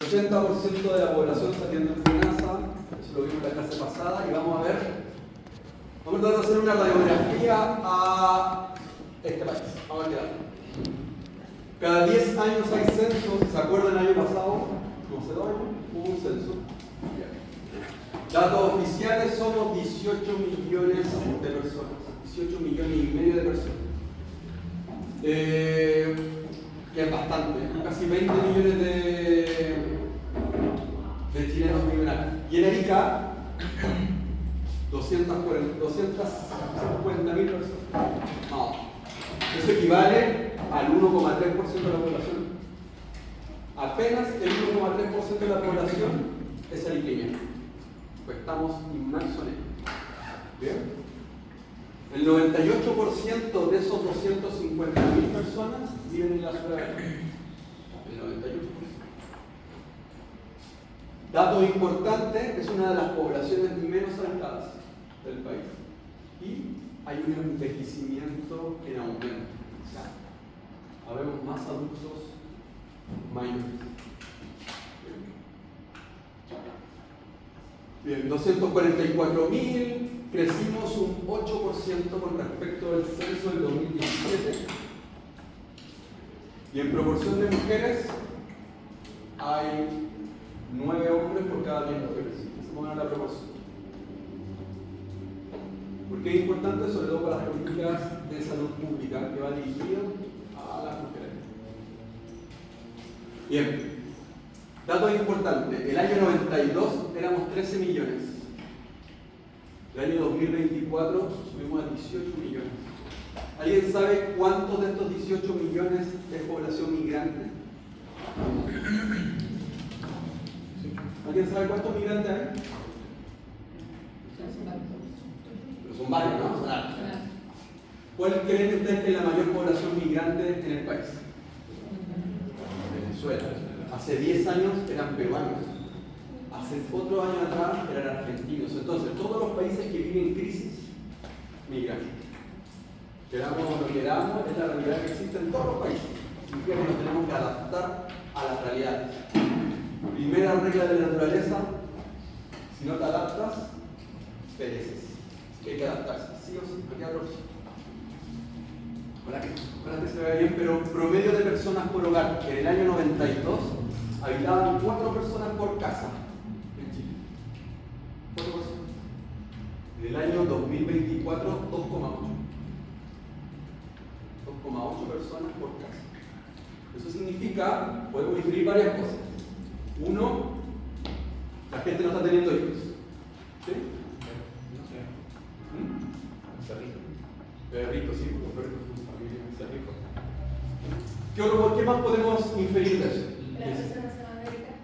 80% de la población saliendo en FENASA, eso lo vimos en la clase pasada, y vamos a tratar de hacer una radiografía a este país. Vamos a quedar. Cada 10 años hay censos, ¿se acuerdan el año pasado? No hace 2 años, hubo un censo. Datos oficiales, somos 18 millones de personas, 18 millones y medio de personas. Que es bastante, casi 20 millones de chilenos millonarios. Y en Arica, 250.000 personas. No, eso equivale al 1,3% de la población. Apenas el 1,3% de la población es ariqueña. Pues estamos inmersos en ello. ¿Bien? El 98% de esos 250.000 personas viven en la ciudad de Arica. El 98%. Dato importante, es una de las poblaciones menos habitadas del país. Y hay un envejecimiento en aumento. O sea, habemos más adultos mayores. Bien, 244.000, crecimos un 8% con respecto al censo del 2017. Y en proporción de mujeres, hay 9 hombres por cada 10 mujeres. Se pongan la proporción. ¿Por qué es importante? Sobre todo para las políticas de salud pública que va dirigido a las mujeres. Bien. Dato importante, el año 92 éramos 13 millones. El año 2024 subimos a 18 millones. ¿Alguien sabe cuántos de estos 18 millones es población migrante? ¿Alguien sabe cuántos migrantes hay? Pero son varios, ¿no? ¿Cuál creen ustedes que es la mayor población migrante en el país? Venezuela. Hace 10 años eran peruanos, hace otros años atrás eran argentinos. Entonces, todos los países que viven crisis migran. Queramos o no queramos, es la realidad que existe en todos los países. Y que nos tenemos que adaptar a las realidades. Primera regla de la naturaleza: si no te adaptas, pereces. Hay que adaptarse, sí o sí, no queda otra opción. Ojalá que se vea bien, pero promedio de personas por hogar, que en el año 92 habitaban 4 personas por casa en Chile. 4 personas. En el año 2024, 2,8. 2,8 personas por casa. Eso significa, podemos diferir varias cosas. Uno, la gente no está teniendo hijos. ¿Sí? Perrito, sí, los perritos son familia, cerrito. ¿Qué más podemos inferir de eso? ¿Las personas se van a dedicar?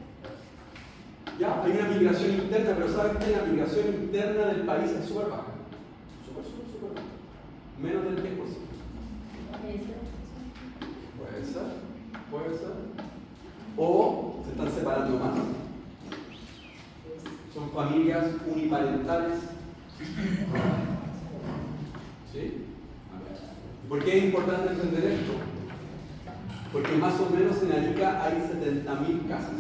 Ya, hay una migración interna, pero ¿sabes que la migración interna del país es súper baja? Súper baja. Menos del 10%. Puede ser. O se están separando más. Son familias uniparentales. ¿Sí? ¿Por qué es importante entender esto? Porque más o menos en Arica hay 70.000 casas.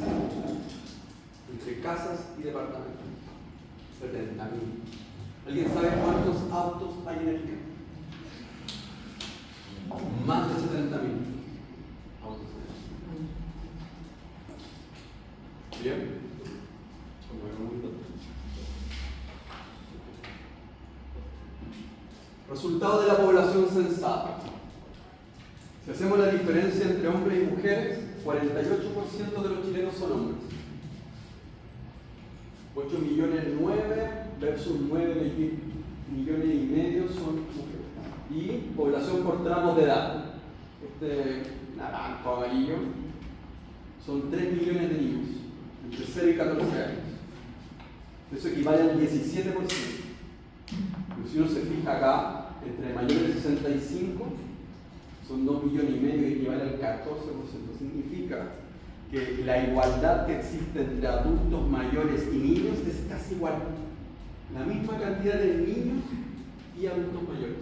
Entre casas y departamentos. 70.000. ¿Alguien sabe cuántos autos hay en Arica? Más de 70.000 autos. ¿Bien? Resultado de la población censada. Si hacemos la diferencia entre hombres y mujeres, 48% de los chilenos son hombres. 8 millones 9 versus 9 millones y medio son mujeres. Y población por tramos de edad. Este naranjo, amarillo, son 3 millones de niños, entre 0 y 14 años. Eso equivale al 17%. Pero si uno se fija acá, entre mayores de 65, son 2 millones y medio, y equivale al 14%. Significa que la igualdad que existe entre adultos mayores y niños es casi igual. La misma cantidad de niños y adultos mayores.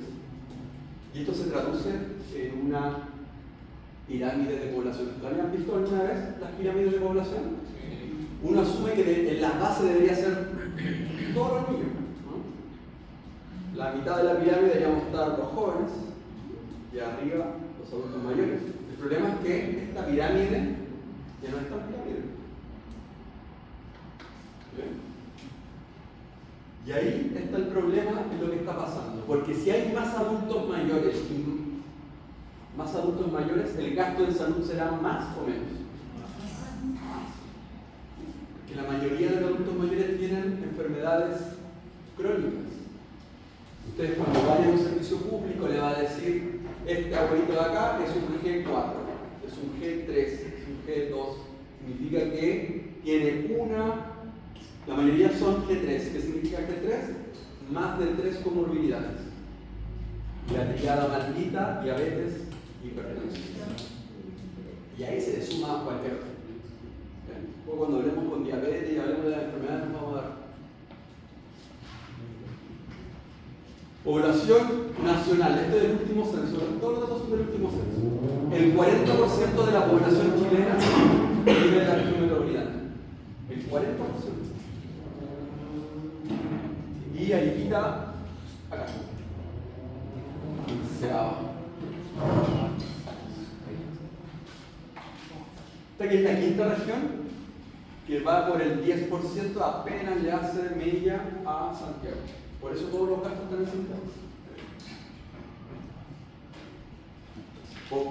Y esto se traduce en una pirámide de población. ¿Lo habían visto alguna vez, las pirámides de población? uno asume que la base debería ser todos los niños, ¿no? La mitad de la pirámide deberíamos estar los jóvenes y arriba los adultos mayores. El problema es que esta pirámide ya no es tan pirámide. ¿Bien? Y ahí está el problema de lo que está pasando, porque si hay más adultos mayores, el gasto en salud será más o menos. Porque la mayoría de los adultos mayores tienen enfermedades crónicas. Ustedes cuando vayan a un servicio público le va a decir, este abuelito de acá es un G4, es un G3, es un G2, significa que tiene la mayoría son G3. ¿Qué significa G3? Más de 3 comorbilidades. La triada maldita, diabetes, hipertensión. Y ahí se le suma cualquier otra. Luego cuando hablemos con diabetes y hablemos de las enfermedades nos vamos a dar. Población nacional. Este es el último censo. Todos los datos son del último censo. El 40% de la población chilena vive en la región metropolitana. El 40%. Y ahí quita acá. Esta que es la quinta región, que va por el 10%, apenas le hace mella a Santiago. Por eso todos los gastos están en Santiago.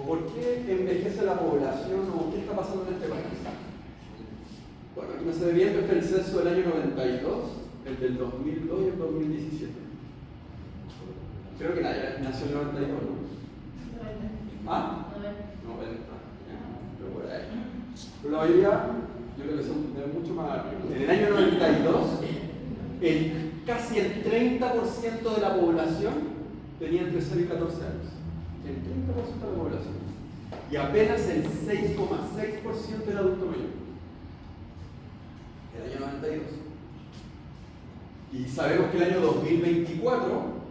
¿Por qué envejece la población o qué está pasando en este país? Bueno, aquí no se ve bien, pero este es el censo del año 92, el del 2002 y el 2017. Creo que nadie nació en el 92, ¿no? ¿Ah? 90. Pero por ahí. Pero la mayoría, yo creo que son de mucho más arriba. En el año 92, casi el 30% de la población tenía entre 0 y 14 años. El 30% de la población. Y apenas el 6,6% era adulto mayor. El año 92. Y sabemos que el año 2024,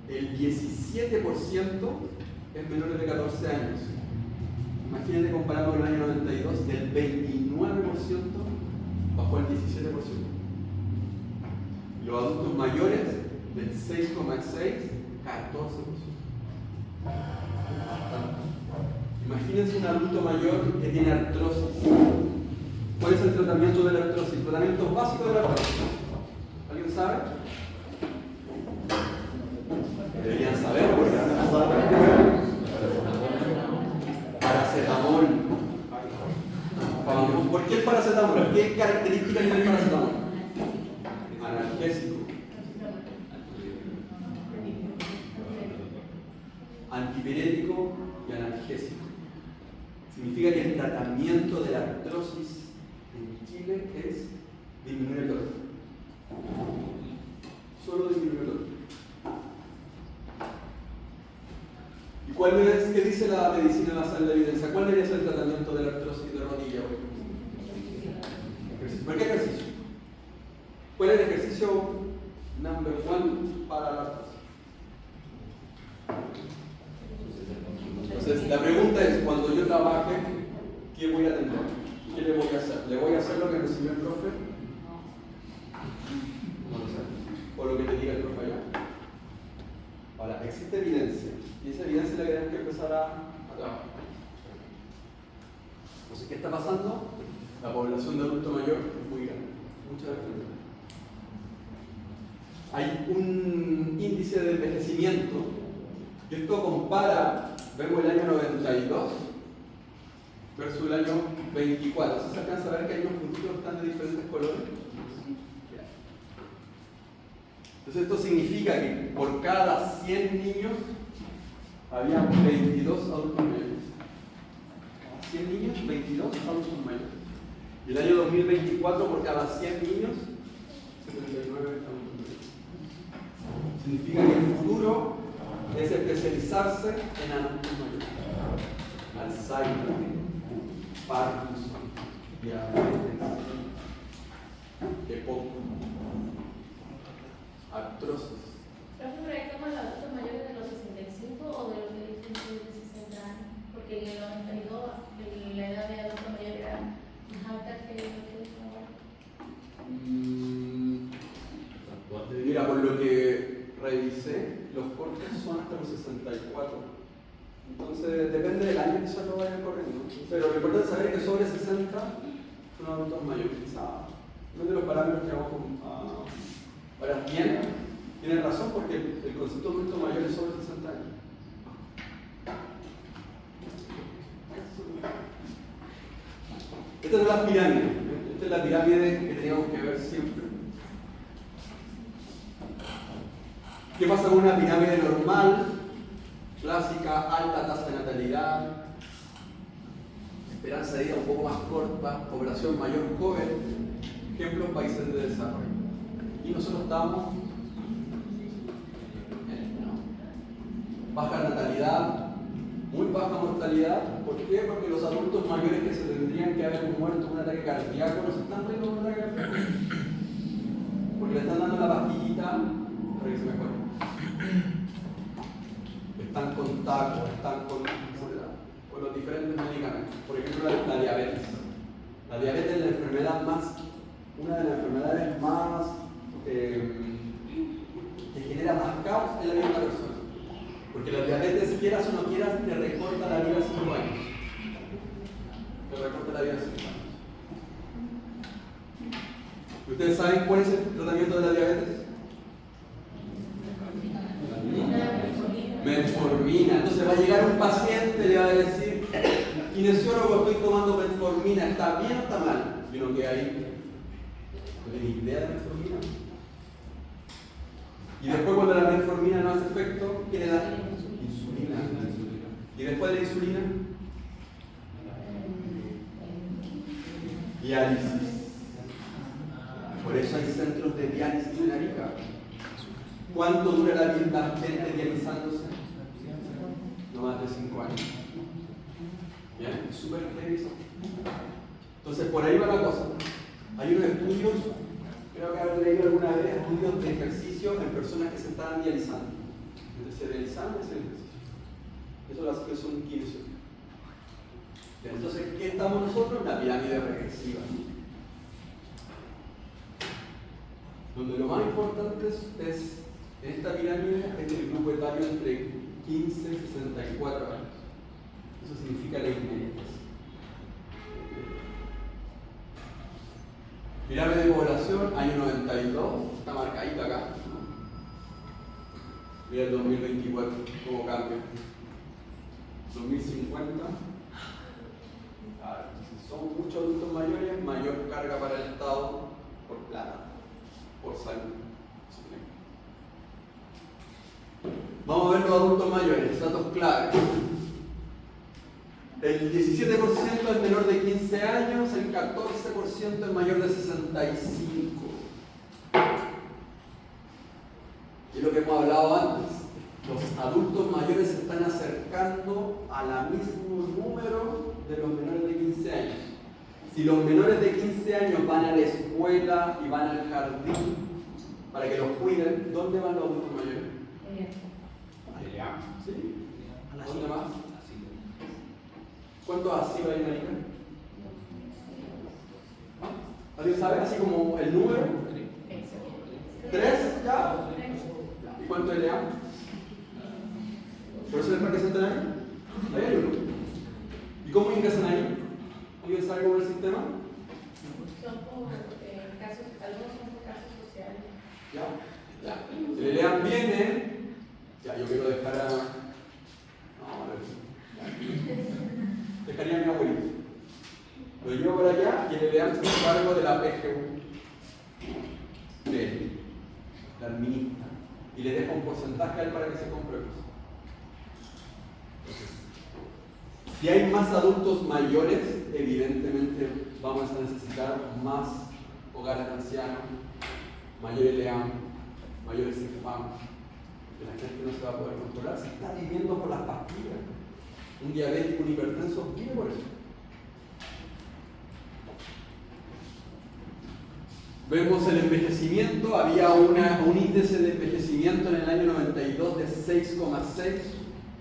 el 17% es menores de 14 años. Imagínate comparado con el año 92, del 29% bajó al 17%. Los adultos mayores, del 6,6%, 14%. Imagínense un adulto mayor que tiene artrosis. ¿Cuál es el tratamiento de la artrosis? El tratamiento básico de la artrosis. ¿Alguien sabe? Deberían saber porque no saben. Paracetamol. ¿Por qué el paracetamol? ¿Qué características tiene el paracetamol? Analgésico. Antipirético y analgésico. Significa que el tratamiento de la artrosis en Chile es disminuir el dolor. Solo disminuir el dolor. ¿Y cuál es, qué dice la medicina en la sala de evidencia? ¿Cuál debería ser el tratamiento de la artrosis de rodilla? ¿Por qué ejercicio? ¿Cuál es el ejercicio number 1 para la artrosis? Entonces, la pregunta es, cuando yo trabaje, ¿qué voy a tener? ¿Qué le voy a hacer? ¿Le voy a hacer lo que recibió el profe? No lo sé. ¿O lo que te diga el profe allá? Ahora, existe evidencia. Y esa evidencia la tenemos que empezar a trabajar. Entonces, ¿qué está pasando? La población de adulto mayor es muy grande. Muchas enfermedades. Hay un índice de envejecimiento. Y esto compara, vemos el año 92 versus el año 24. ¿Se alcanza a ver que hay unos puntitos que están de diferentes colores? Entonces esto significa que por cada 100 niños había 22 adultos mayores. 100 niños, 22 adultos mayores. Y el año 2024 por cada 100 niños, 79 adultos mayores. Significa que el futuro es especializarse en adultos mayores. Alzheimer, Parkinson, diabetes, EPOC, artrosis. ¿Profe, proyectamos los adultos mayores de los 65 o de los que dicen de 60 años? Porque en el 92 la edad de adulto mayor era más alta que lo que es ahora. Ahora, por lo que revisé, los cortes son hasta los 64. Entonces, depende del año que se lo vayan corriendo. Pero lo importante es saber que sobre 60 son adultos mayores. Quizá uno de los parámetros que vamos a... Ahora, tienen razón porque el concepto de adulto mayor es sobre 60 años. Esta es la pirámide. Esta es la pirámide que teníamos que ver siempre. ¿Qué pasa con una pirámide normal? Clásica, alta tasa de natalidad, esperanza de vida un poco más corta, población mayor joven, ejemplos países de desarrollo. Y nosotros estamos baja natalidad, muy baja mortalidad. ¿Por qué? Porque los adultos mayores que se tendrían que haber muerto con un ataque cardíaco no se están muriendo con un ataque cardíaco. Porque le están dando la pastillita para que se mejore. Están con taco, están con los diferentes medicamentos. Por ejemplo, la diabetes. La diabetes es la enfermedad una de las enfermedades más que genera más caos en la vida de la persona. Porque la diabetes, quieras o no quieras, te recorta la vida 5 años. Te recorta la vida 5 años. ¿Ustedes saben cuál es el tratamiento de la diabetes? Metformina. Entonces va a llegar un paciente y le va a decir, kinesiólogo, estoy tomando metformina, ¿está bien o está mal? Y uno queda ahí, no tiene idea de metformina. Y después cuando la metformina no hace efecto, ¿qué le da? Insulina. Y después de la insulina, diálisis. Por eso hay centros de diálisis en Arica. ¿Cuánto dura la gente dializándose? No más de 5 años. ¿Bien? Es súper heavy. Entonces, por ahí va la cosa. Hay unos estudios, creo que habré leído alguna vez, estudios de ejercicio en personas que se estaban dializando. Entonces, se dializaban y hacían ejercicio. Eso es un kinesio. Entonces, ¿qué estamos nosotros? En la pirámide regresiva. Donde lo más importante es en esta pirámide es el grupo etario entre 15 y 64 años. Eso significa la inmediatez. Pirámide de población, año 92, está marcadito acá. Mira el 2024, cómo cambia. 2050. Claro, si son muchos adultos mayores, mayor carga para el Estado por plata, por salud. Vamos a ver los adultos mayores, datos clave. El 17% es menor de 15 años, el 14% es mayor de 65. Y lo que hemos hablado antes, los adultos mayores se están acercando al mismo número de los menores de 15 años. Si los menores de 15 años van a la escuela y van al jardín para que los cuiden, ¿dónde van los adultos mayores? ¿Sí? ¿Dónde más? ¿Cuántos así va a ir en Arica? ¿Alguien sabe? Así como el número. 3 ya. ¿Y cuánto es LEAM? ¿Por eso es el Parque Centenario? Ahí hay uno. ¿Y cómo ingresan ahí? ¿Alguien sabe cómo es el sistema? Son por casos, algunos son por casos sociales. Ya. El LEAM viene. Ya, yo quiero dejar a. Dejaría a mi abuelito. Lo llevo para allá y el LEAM se encarga de la PGU. De él, la administra. Y le deja un porcentaje a él para que se compre cosas. Si hay más adultos mayores, evidentemente vamos a necesitar más hogares de ancianos, mayores LEAM, mayores CEFAM. Que la gente no se va a poder controlar, se está viviendo por las pastillas. Un diabético, un hipertenso vive por eso. Vemos el envejecimiento, había un índice de envejecimiento en el año 92 de 6,6,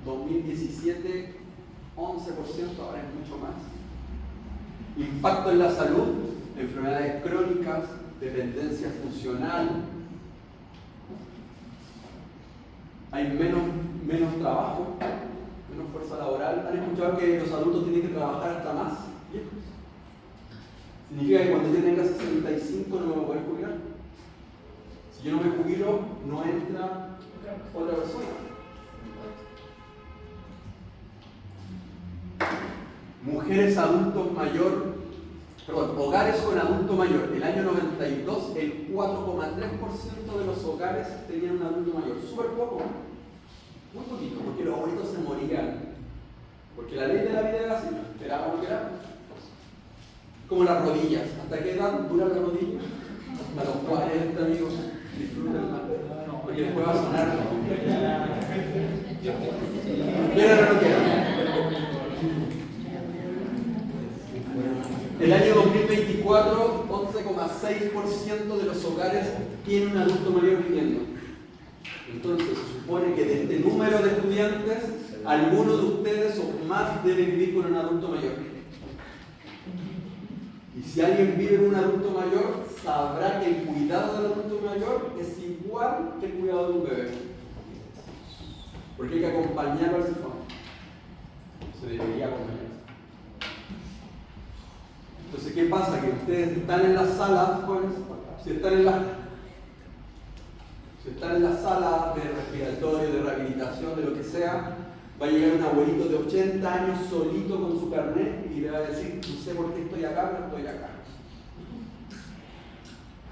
2017 11%, ahora es mucho más. Impacto en la salud, enfermedades crónicas, dependencia funcional, hay menos trabajo, menos fuerza laboral. ¿Han escuchado que los adultos tienen que trabajar hasta más viejos? Significa que cuando yo tenga 65 no me voy a poder jubilar. Si yo no me jubilo, no entra otra persona. Mujeres adultos mayor, hogares con adulto mayor. El año 92, el 4,3% de los hogares tenían un adulto mayor. Súper poco, muy poquito, porque los abuelitos se morían. Porque la ley de la vida era así, era como que era. Como las rodillas. ¿Hasta qué edad dura la rodilla? Hasta los 40, amigos. Disfrútenla. Porque después va a sonar. ¿Quieran o no quieran? El año 2024, 11,6% de los hogares tienen un adulto mayor viviendo. Entonces, se supone que de este número de estudiantes, alguno de ustedes o más debe vivir con un adulto mayor. Y si alguien vive con un adulto mayor, sabrá que el cuidado del adulto mayor es igual que el cuidado de un bebé. Porque hay que acompañarlo al sifón. Se debería acompañar. Entonces, ¿qué pasa? Que ustedes están en la sala, jóvenes, si están en la sala de respiratorio, de rehabilitación, de lo que sea, va a llegar un abuelito de 80 años solito con su carnet y le va a decir, no sé por qué estoy acá, pero estoy acá.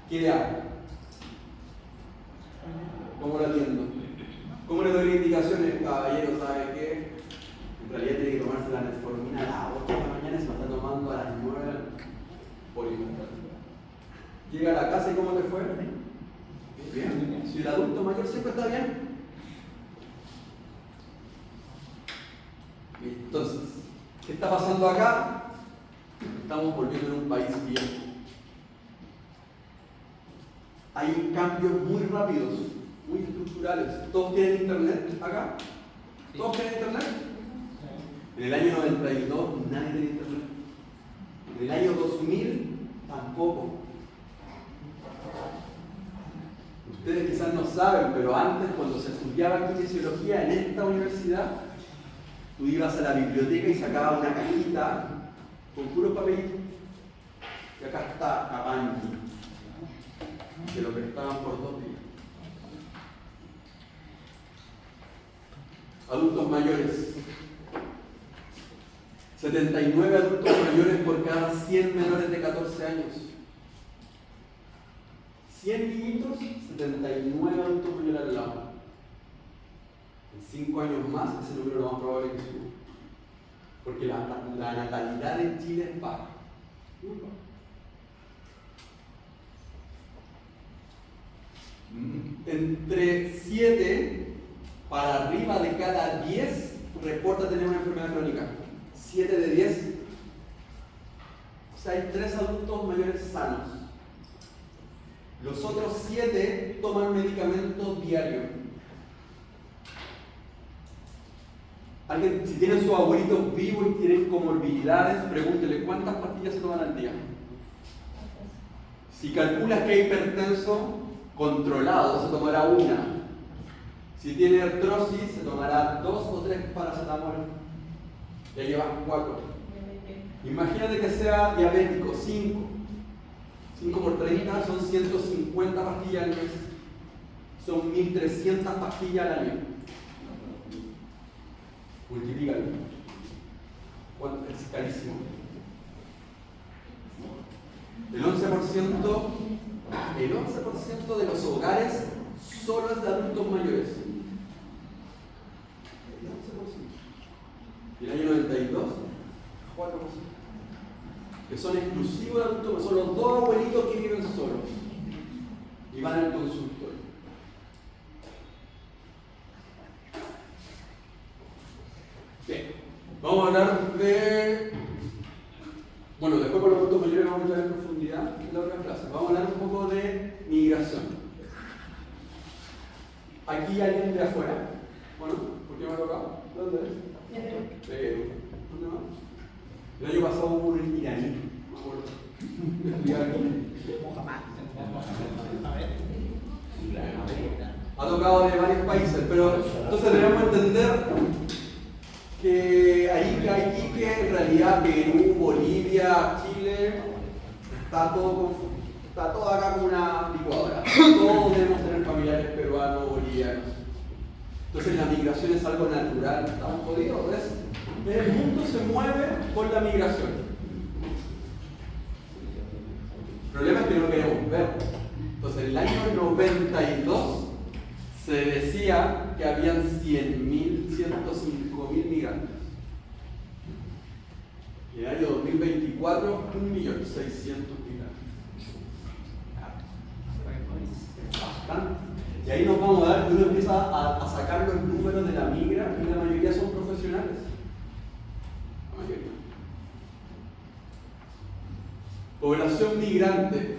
¿Qué le hago? ¿Cómo lo atiendo? ¿Cómo le doy indicaciones? Caballero, ¿sabe qué? En realidad tiene que tomarse la metformina a las 8 de la mañana y se lo está tomando a las 9 por inventar. Llega a la casa y ¿cómo te fue? Bien. Si el adulto mayor siempre está bien. Entonces, ¿qué está pasando acá? Estamos volviendo en un país viejo. Hay cambios muy rápidos, muy estructurales. ¿Todos tienen internet acá? ¿Todos tienen internet? En el año 92 nadie tenía internet. En el año 2000 tampoco. Ustedes quizás no saben, pero antes cuando se estudiaba kinesiología en esta universidad, tú ibas a la biblioteca y sacabas una cajita con puros papelitos. Y acá está Capangi, que lo prestaban por 2 días. Adultos mayores. 79 adultos mayores por cada 100 menores de 14 años. 100 niñitos, 79 adultos mayores al lado. En 5 años más, ese número lo más probable que suba. Porque la natalidad en Chile es baja. Muy baja. Entre 7 para arriba de cada 10 reporta tener una enfermedad crónica. 7 de 10. O sea, hay 3 adultos mayores sanos. Los otros 7 toman medicamentos diarios. Alguien, si tienen sus abuelitos vivos y tienen comorbilidades, pregúntele cuántas pastillas se toman al día. Si calculas que hay hipertenso controlado, se tomará una. Si tiene artrosis, se tomará 2 o 3 paracetamol. Ya llevas 4. Imagínate que sea diabético, 5. 5 por 30 son 150 pastillas al mes. Son 1300 pastillas al año. Multiplícalo. ¿Cuánto? Es carísimo. El 11% de los hogares solo es de adultos mayores. El 11%. Y el año 92, 4%. Que son exclusivos de adultos mayores. Son los 2 abuelitos que viven solos. Y van al consultorio. Bien. Vamos a hablar de... Bueno, después con los adultos mayores vamos a entrar en profundidad en la otra clase. Vamos a hablar un poco de migración. Aquí hay alguien de afuera. Bueno, ¿por qué me ha tocado? ¿Dónde es? Perú. ¿Dónde más? El año pasado hubo un iraní. Me acuerdo. Estudiaba aquí. ha tocado de varios países, pero entonces debemos entender que ahí hay que en realidad Perú, Bolivia, Chile, está todo acá como una licuadora. Todos debemos tener familiares peruanos, bolivianos. Entonces la migración es algo natural, estamos jodidos, ¿ves? El mundo se mueve por la migración. El problema es que no queremos ver. Entonces en el año 92 se decía que habían 100.000, 105.000 migrantes. Y en el año 2024, 1.600.000 migrantes. Es bastante. Y ahí nos vamos a dar que uno empieza a sacar los números de la migra y la mayoría son profesionales. La mayoría. Población migrante.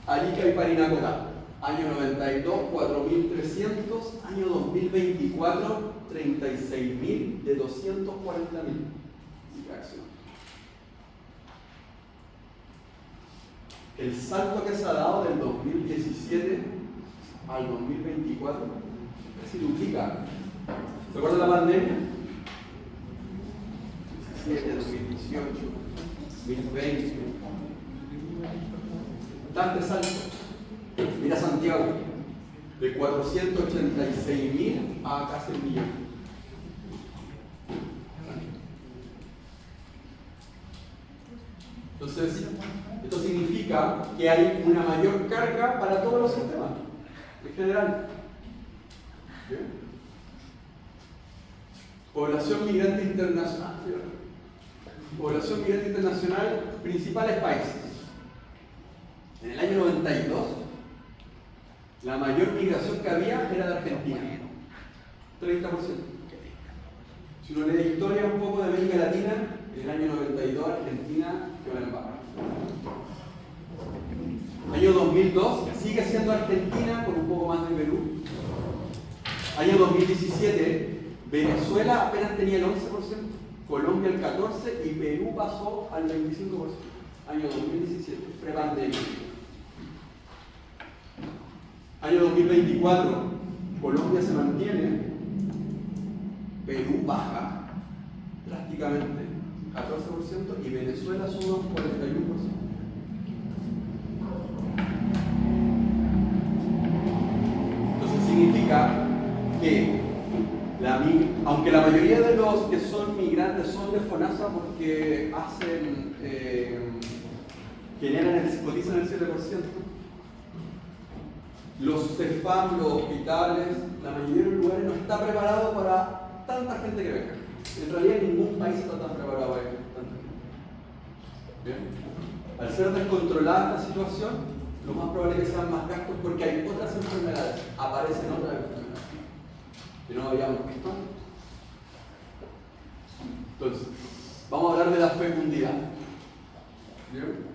Arica y Parinacota. Año 92, 4.300. Año 2024, 36.000 de 240.000. El salto que se ha dado del 2017 al 2024 se duplica. ¿Recuerdan la pandemia? 2017, 2018, 2020. Tanto salto. Mira Santiago, de 486.000 a casi 1 millón. Entonces, esto significa que hay una mayor carga para todos los sistemas, en general. ¿Bien? Población migrante internacional. Población migrante internacional, principales países. En el año 92, la mayor migración que había era de Argentina, 30%. Si uno lee historia un poco de América Latina, en el año 92 Argentina quedó en barra. Año 2002 sigue siendo Argentina con un poco más de Perú. Año 2017 Venezuela apenas tenía el 11%, Colombia el 14% y Perú pasó al 25%. Año 2017, prepandemia. Año 2024, Colombia se mantiene, Perú baja drásticamente, 14%, y Venezuela sube un 41%. Entonces significa que, aunque la mayoría de los que son migrantes son de FONASA porque cotizan el 7%, los CEFAM, los hospitales, la mayoría de los lugares no está preparado para tanta gente que venga. En realidad ningún país está tan preparado para tanta gente. ¿Bien? Al ser descontrolada esta situación, lo más probable es que sean más gastos porque hay otras enfermedades, aparecen otras enfermedades que no habíamos visto antes. Entonces, vamos a hablar de la fecundidad. ¿Bien?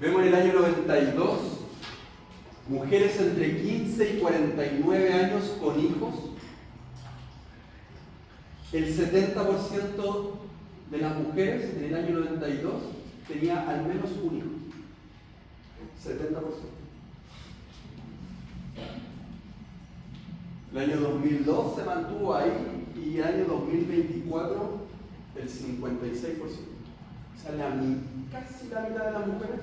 Vemos en el año 92 mujeres entre 15 y 49 años con hijos. El 70% de las mujeres en el año 92 tenía al menos un hijo. 70%. El año 2002 se mantuvo ahí y el año 2024 el 56%. O sea, casi la mitad de las mujeres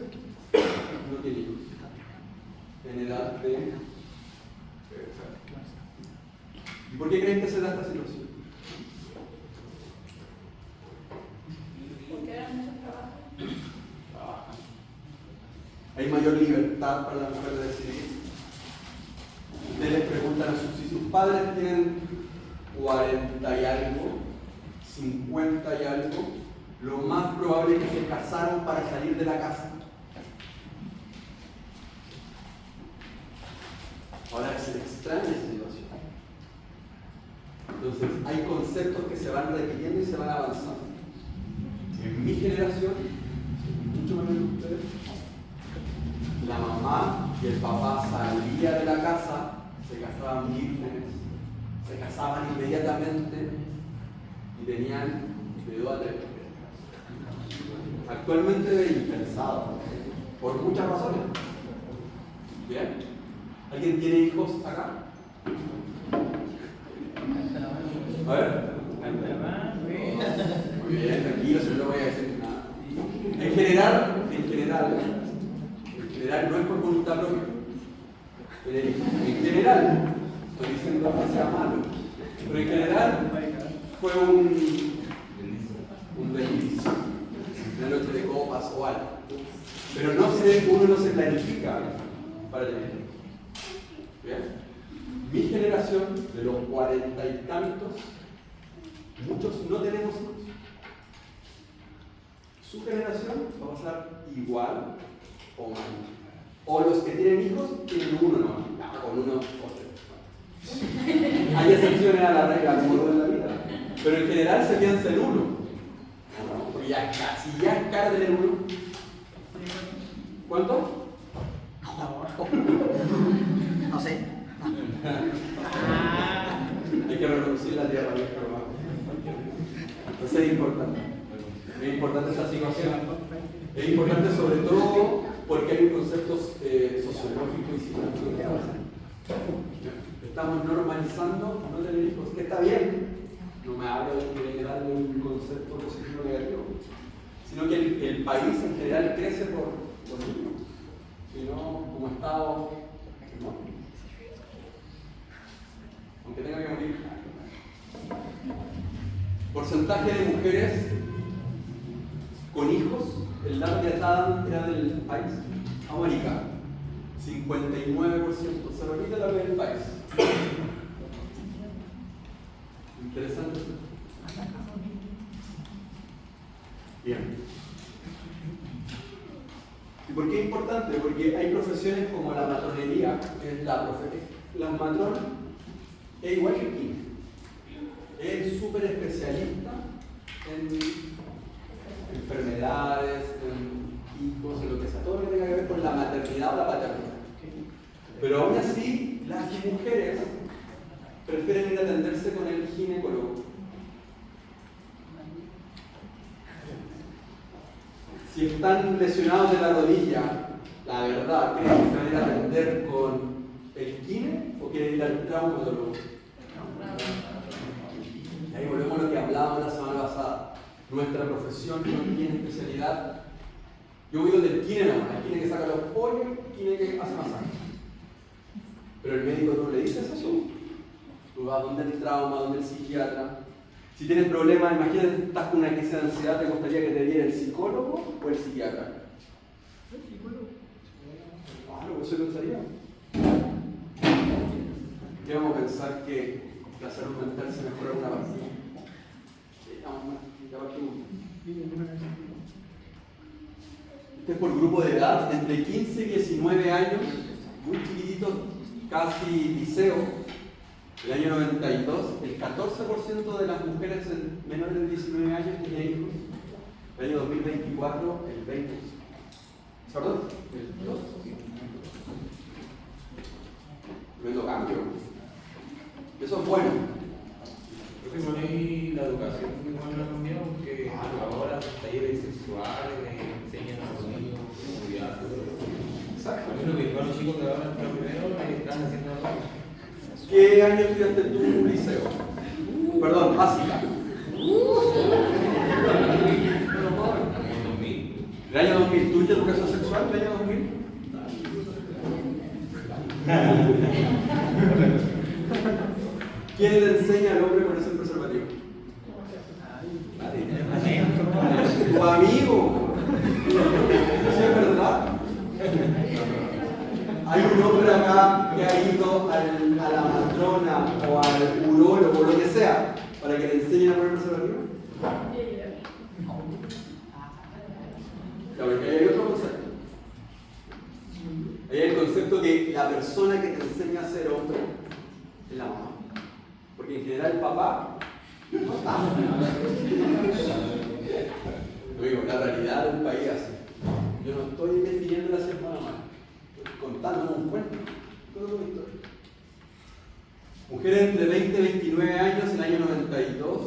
no tiene hijos. En edad de... ¿Y por qué creen que se da esta situación? Porque era mucho trabajo. Hay mayor libertad para la mujer de decidir. Ustedes les preguntan si sus padres tienen 40 y algo, 50 y algo, lo más probable es que se casaron para salir de la casa. Ahora se extraña esa situación. Entonces, hay conceptos que se van repitiendo y se van avanzando. En mi generación, mucho menos que ustedes, la mamá y el papá salían de la casa, se casaban vírgenes, se casaban inmediatamente y tenían de 2 a 3. Actualmente impensado, por muchas razones. ¿Bien? ¿Alguien tiene hijos acá? A ver. Muy bien, tranquilo, si no voy a decir nada. En general, no es por voluntad propia. En general, estoy diciendo que sea malo, pero en general fue un desliz, una noche de copas o algo. Pero uno no se planifica para tener hijos. ¿Bien? Mi generación, de los 40 y tantos, muchos no tenemos hijos. Su generación va a pasar igual o mal. O los que tienen hijos tienen uno, no, con uno o tres. Hay excepciones a la regla, como todo en la vida. Pero en general se piensa en uno. Porque si ya es caro tener uno. ¿Cuánto? No sé. Hay que reproducir la tierra, entonces es importante. Es importante esa situación. Es importante sobre todo porque hay un concepto sociológico y psicológico que avanza. Estamos normalizando no tener hijos, que está bien. No me hablo de que darle un concepto positivo o negativo, sino que el país en general crece por los niños. Si no, como Estado, no. Aunque tenga que morir. Porcentaje de mujeres con hijos, el dato que está dando era del país americano, 59%, se repite la del país. Interesante. Bien. ¿Y por qué es importante? Porque hay profesiones como la matronería, que es las matronas, es igual que el químico. Es súper especialista en enfermedades, en hijos, en lo que sea, todo lo que tenga que ver con la maternidad o la paternidad. Pero aún así, las mujeres prefieren ir a atenderse con el ginecólogo. Si están lesionados de la rodilla, la verdad, ¿creen que se van a ir a atender con el gine o quieren ir al traumatólogo? Y ahí volvemos a lo que hablábamos la semana pasada. Nuestra profesión no tiene especialidad. Yo voy donde el kine nomás, el kine que saca los pollos, el kine que hace masaje. Pero el médico no le dice eso. Tú vas donde el trauma, donde el psiquiatra. Si tienes problemas, imagínate, estás con una crisis de ansiedad, ¿te gustaría que te diera el psicólogo o el psiquiatra? El psicólogo. Claro, eso pensaría. ¿Qué vamos a pensar que la salud mental se mejora una vacuna? Este es por grupo de edad, entre 15 y 19 años, muy chiquititos, casi liceo. El año 92, el 14% de las mujeres menores de 19 años tenían hijos. El año 2024, el 20%. ¿Perdón? El 2%. Tremendo cambio. Eso es bueno. Yo creo que ahí la educación igual ha cambiado porque ahora talleres sexuales enseñan a los niños seguridad. Exacto. Yo creo que igual los chicos que ahora están primero están haciendo algo. ¿Qué año estudiaste tu liceo? Perdón, básica. ¿El año 2000? ¿Tuviste educación sexual el año 2000? ¿Quién le enseña al hombre a ponerse el preservativo? Tu amigo. ¿Eso es verdad? Hay un hombre acá que ha ido a la matrona o al urólogo o lo que sea para que le enseñen a poner el preservativo. Claro, ahí hay otro concepto. Ahí hay el concepto que la persona que te enseña a ser hombre es la mamá. Porque en general el papá no está. Lo digo, la realidad del país así. Yo no estoy definiendo la ser mamá, estoy contando un cuento. Todo una historia. Mujeres entre 20 y 29 años, en el año 92,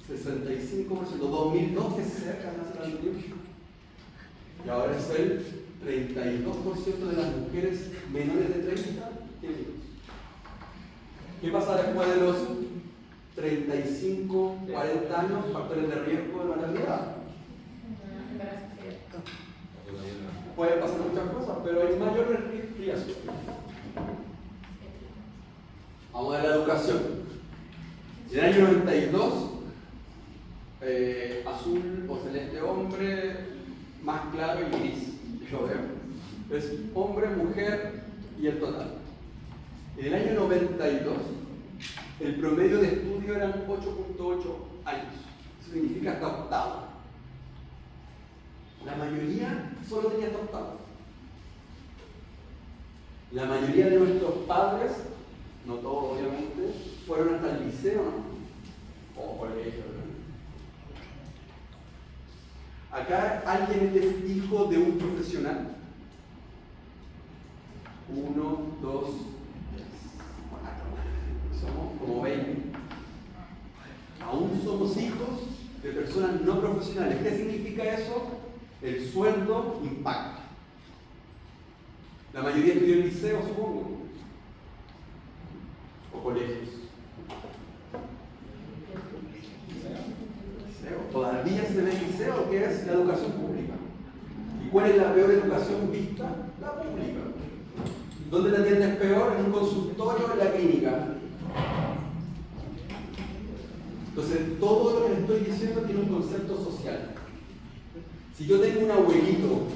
65%, 2002 que se acerca más al anterior. Y ahora es el 32% de las mujeres menores de 30 tienen hijos. ¿Qué pasa después de los 35, 40 años? Factores de riesgo de la natalidad. Pueden pasar muchas cosas, pero hay mayor riesgo. Vamos a la educación. En el año 92, azul o celeste hombre, más claro y gris. Yo veo. Es hombre, mujer y el total. En el año 92, el promedio de estudio eran 8.8 años. Eso significa hasta octavo. La mayoría solo tenía hasta octavo. La mayoría de nuestros padres, no todos obviamente, fueron hasta el liceo, ¿no? O colegio, ¿no? Acá alguien es hijo de un profesional. 1, 2, 3, 4. Somos como 20. Aún somos hijos de personas no profesionales. ¿Qué significa eso? El sueldo impacta. La mayoría estudió en liceo, supongo. O colegios. Liceo. Todavía se ve liceo, que es la educación pública. ¿Y cuál es la peor educación vista? La pública. ¿Dónde la atiendes peor? En un consultorio o en la clínica. Entonces, todo lo que les estoy diciendo tiene un concepto social. Si yo tengo un abuelito,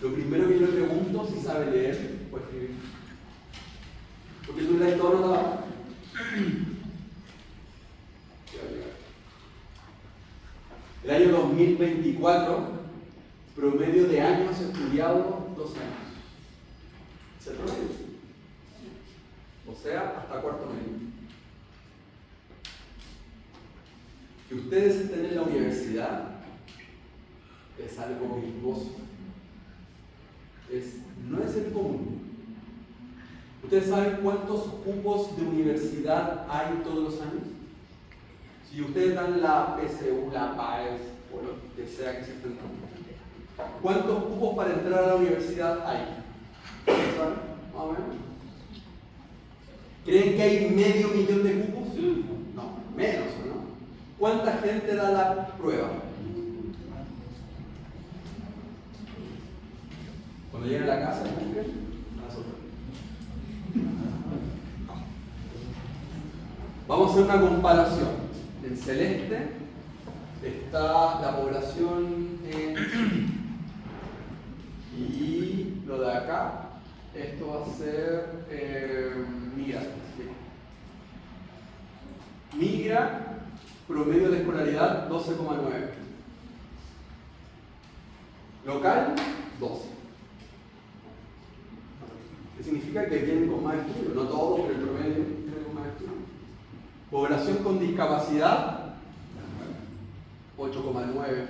lo primero que yo le pregunto si sabe leer o escribir. Porque tú le das todo notado. El año 2024, promedio de años estudiados, 12 años. ¿Es el promedio? O sea, hasta cuarto medio. Que ustedes estén en la universidad es algo virtuoso. No es el común. ¿Ustedes saben cuántos cupos de universidad hay todos los años? Si ustedes dan la PSU, la PAES o lo que sea que se estén dando, ¿cuántos cupos para entrar a la universidad hay? ¿Saben? Más o menos. ¿Creen que hay medio millón de cupos? No, menos, ¿no? ¿Cuánta gente da la prueba? Cuando lleguen a la casa, ¿cumplen? Vamos a hacer una comparación. En celeste está la población y lo de acá, esto va a ser migra. Migra, promedio de escolaridad 12,9. Local, 12. ¿Qué significa? Que vienen con más estudios, no todos, pero el promedio viene con más estudios. Población con discapacidad, 8,9.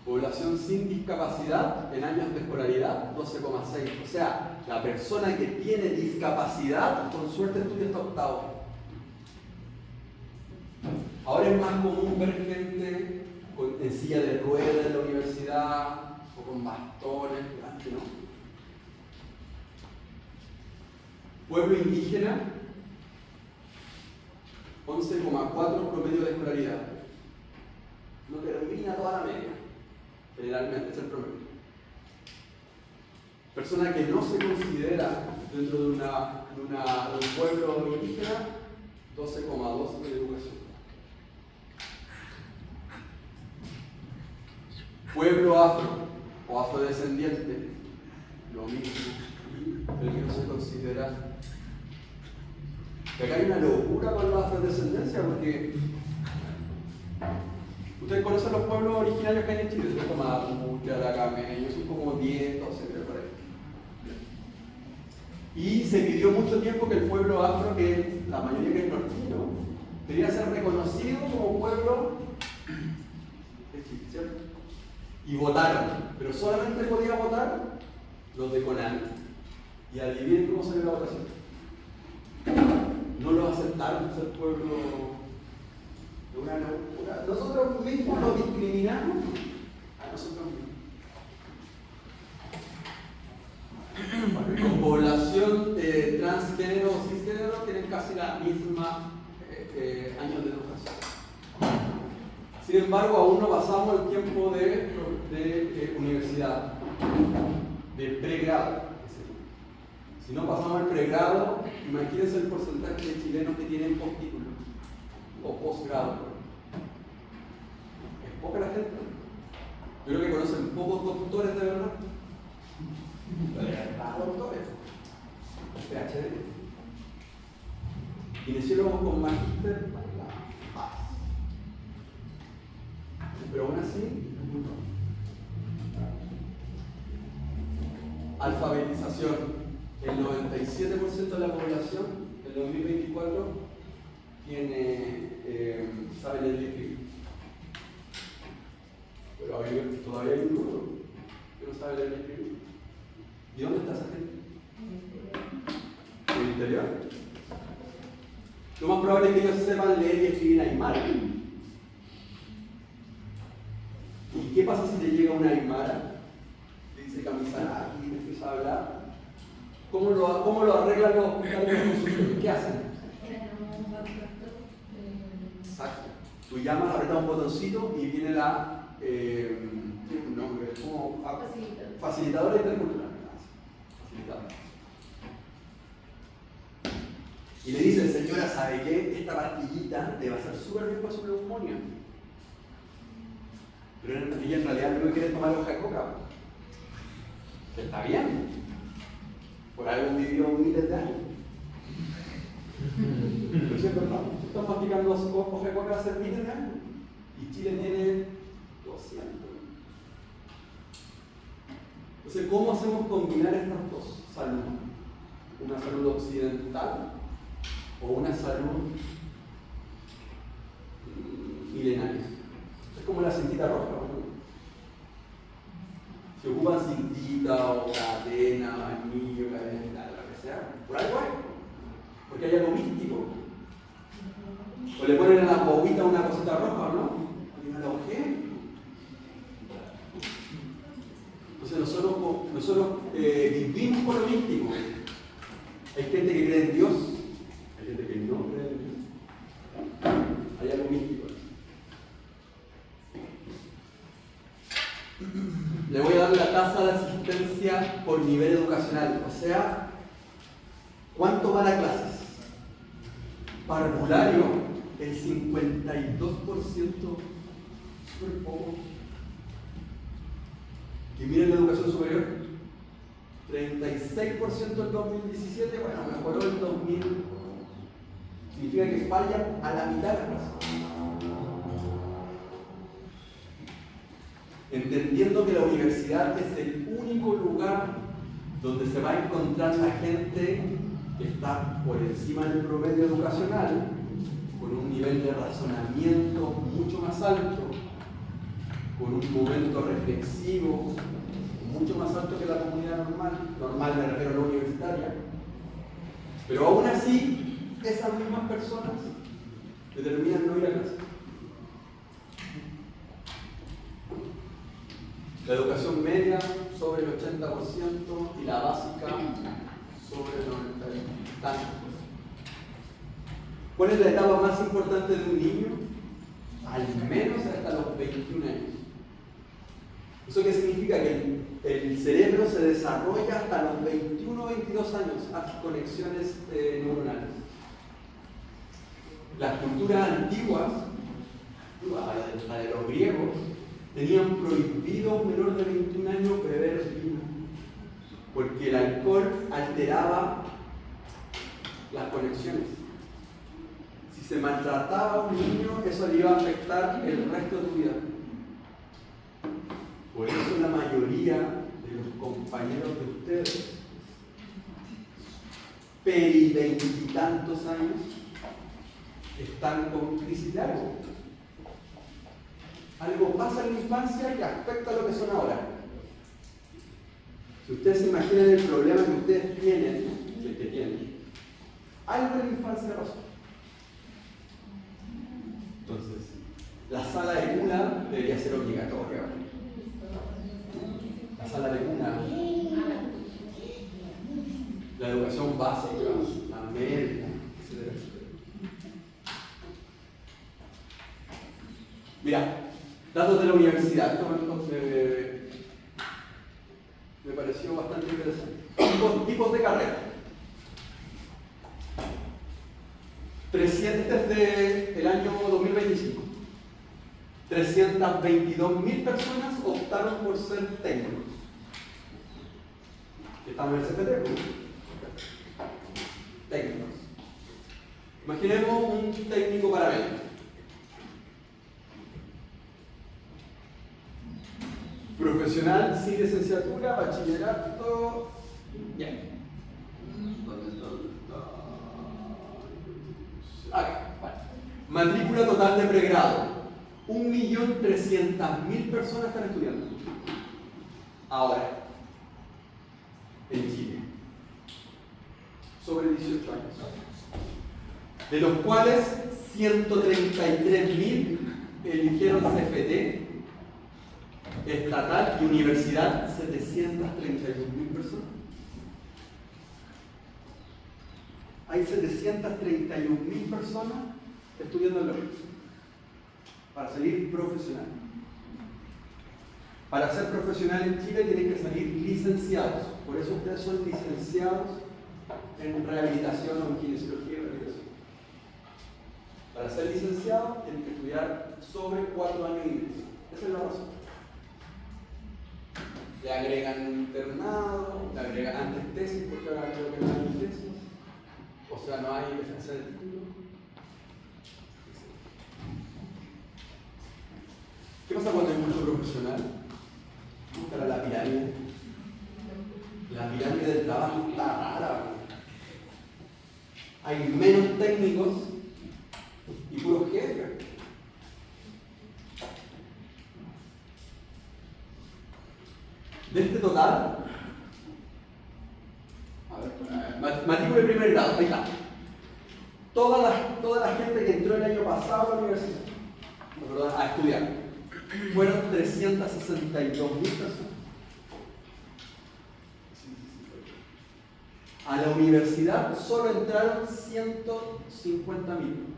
Población sin discapacidad en años de escolaridad, 12,6. O sea, la persona que tiene discapacidad, con suerte estudia hasta octavo. Ahora es más común ver gente en silla de ruedas en la universidad o con bastones, antes no. Pueblo indígena, 11,4 promedio de escolaridad. No termina toda la media, generalmente es el promedio. Persona que no se considera dentro de un pueblo indígena, 12,2 de educación. Pueblo afro o afrodescendiente, lo mismo, el que no se considera. Que acá hay una locura con la afrodescendencia porque ustedes conocen los pueblos originarios que hay en Chile, son como Mapuche, Aracameño, son como 10, 12, creo por ahí. Y se pidió mucho tiempo que el pueblo afro, que la mayoría que es nortino, quería ser reconocido como pueblo de Chile, ¿cierto? Y votaron, pero solamente podía votar los de Conal. Y adivinen cómo salió la votación. No lo aceptaron, es el pueblo de una locura. Nosotros mismos nos discriminamos a nosotros mismos. con población transgénero o cisgénero tienen casi la misma años de educación. Sin embargo, aún no pasamos el tiempo de universidad, de pregrado. Si no pasamos el pregrado, imagínense el porcentaje de chilenos que tienen postítulo o posgrado. Es poca la gente. Yo creo que conocen pocos doctores de verdad. Doctores. PhD. Kinesiólogos con magíster, la paz. Pero aún así, alfabetización. El 97% de la población en 2024 sabe leer y escribir. Pero todavía hay un grupo que no sabe leer y escribir. ¿Y dónde está esa gente? ¿En el interior? Lo más probable es que ellos sepan leer y escribir aymara. ¿Y qué pasa si te llega una aymara? Te dice camisa aquí y te empieza a hablar. ¿Cómo lo arreglan los hospitales? ¿Qué hacen? Exacto. Tú llamas, apretas un botoncito y viene la tiene un nombre, como facilitadora intercultural. Facilitadora. Y le dice, señora, ¿sabe qué? Esta pastillita te va a hacer súper bien para su neumonía. Pero ella en realidad no quiere tomar hoja de coca. Que está bien. Por algo vivió miles de años. Pero sí es verdad. Estamos masticando hojas de coca hace miles de años. Y Chile tiene 200. Entonces, ¿cómo hacemos combinar estas dos saludes? Una salud occidental o una salud milenaria. Es como la cintita roja, ¿no? Si ocupan cintita o cadena, anillo, cadena, lo que sea, por algo hay. Porque hay algo místico. O le ponen a la bobita una cosita roja, ¿no? Porque no la ojea. Entonces nosotros vivimos por lo místico. Hay gente que cree en Dios, hay gente que no cree en Dios. Hay algo místico. Le voy a dar la tasa de asistencia por nivel educacional, o sea, ¿cuánto van a clases? Parvulario, el 52%, súper poco. Y miren la educación superior, 36% en 2017, bueno, mejoró el 2000. Significa que fallan a la mitad de las clases. Entendiendo que la universidad es el único lugar donde se va a encontrar la gente que está por encima del promedio educacional, con un nivel de razonamiento mucho más alto, con un momento reflexivo mucho más alto que la comunidad normal me refiero a la universitaria, pero aún así, esas mismas personas determinan no ir a clase. La educación media sobre el 80% y la básica sobre el 90%. ¿Cuál es la etapa más importante de un niño? Al menos hasta los 21 años. ¿Eso qué significa? Que el cerebro se desarrolla hasta los 21 o 22 años, hace conexiones neuronales. Las culturas antiguas, la de los griegos, tenían prohibido a un menor de 21 años beber vino, porque el alcohol alteraba las conexiones. Si se maltrataba a un niño, eso le iba a afectar el resto de tu vida. Por eso la mayoría de los compañeros de ustedes, peri 20 y tantos años, están con crisis de algo. Algo pasa en la infancia que afecta a lo que son ahora. Si ustedes se imaginan el problema que ustedes tienen, el que tienen, algo en la infancia pasó. Entonces, la sala de cuna debería ser obligatoria. La sala de cuna. la educación básica, la media, etc. Mira, datos de la universidad. Esto me pareció bastante interesante. Tipos de carrera. 300 desde el año 2025. 322.000 personas optaron por ser técnicos. Estamos en el CFT, ¿no? Técnicos. Imaginemos un técnico paramédico. Profesional sin licenciatura, bachillerato. Ya. ¿Dónde está? Acá, vale. Matrícula total de pregrado. 1.300.000 personas están estudiando. Ahora, en Chile. Sobre 18 años. De los cuales 133.000 eligieron CFT. Estatal y universidad, 731.000 personas. Hay 731.000 personas estudiando en la UNI para salir profesional. Para ser profesional en Chile tienen que salir licenciados. Por eso ustedes son licenciados en rehabilitación o en kinesiología y rehabilitación. Para ser licenciado tienen que estudiar sobre 4 años y medio. Esa es la razón. Le agregan un internado, le agregan antes tesis, porque ahora creo que no hay tesis. O sea, no hay defensa de título. ¿Qué pasa cuando hay mucho profesional? Para la pirámide. La pirámide del trabajo está rara. Hay menos técnicos y puros jefes. De este total, a ver, matrícula de primer grado, ahí está. Toda la gente que entró el año pasado a la universidad, a estudiar, fueron 362.000 personas. A la universidad solo entraron 150.000.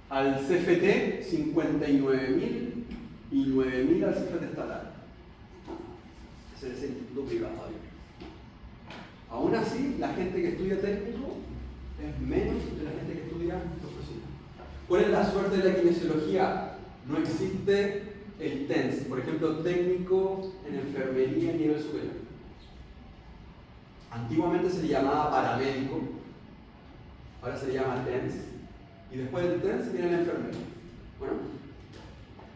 Al CFT, 59.000 y 9.000 al CFT estatal. Ese es el instituto privado. Aún así, la gente que estudia técnico es menos de la gente que estudia profesional. ¿Cuál es la suerte de la kinesiología? No existe el TENS, por ejemplo, técnico en enfermería a nivel superior. Antiguamente se le llamaba paramédico, ahora se le llama TENS. Y después del TENS viene el enfermero. Bueno,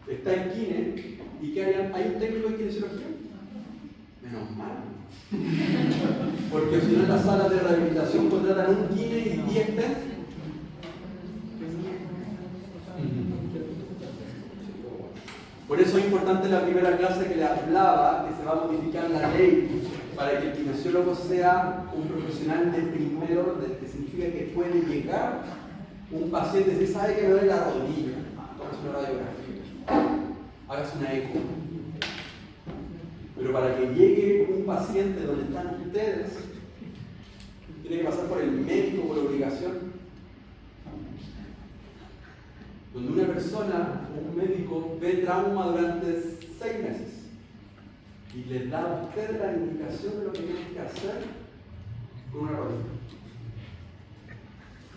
está en kine. ¿Y qué harían? ¿Hay un técnico en kinesiología? Menos mal. Porque si no en las salas de rehabilitación contratan un kine y 10 TENS. Por eso es importante la primera clase que le hablaba que se va a modificar la ley para que el kinesiólogo sea un profesional de primer orden, que significa que puede llegar un paciente si sabe que me duele la rodilla, tómese una radiografía, hágase una eco. Pero para que llegue un paciente donde están ustedes, tiene que pasar por el médico por obligación. Donde una persona, un médico, ve trauma durante 6 meses y les da a usted la indicación de lo que tienen que hacer con una rodilla.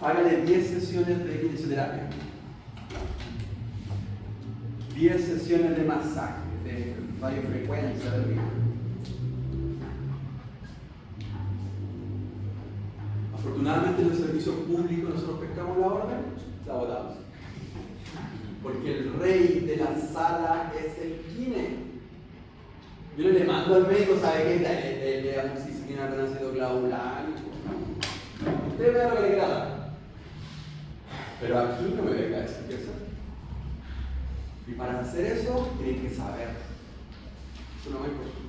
Hágale 10 sesiones de kinesiología, 10 sesiones de masaje, de radiofrecuencia del ritmo. Afortunadamente en los servicios públicos nosotros pescamos la orden, la votamos. Porque el rey de la sala es el kine. Yo le mando al médico, ¿sabe qué? Le da amoxicilina con ácido clavular. Usted vea lo que le quiera dar. Pero aquí no me venga a decir qué hacer. Y para hacer eso, tienen que saber. Eso no es importante.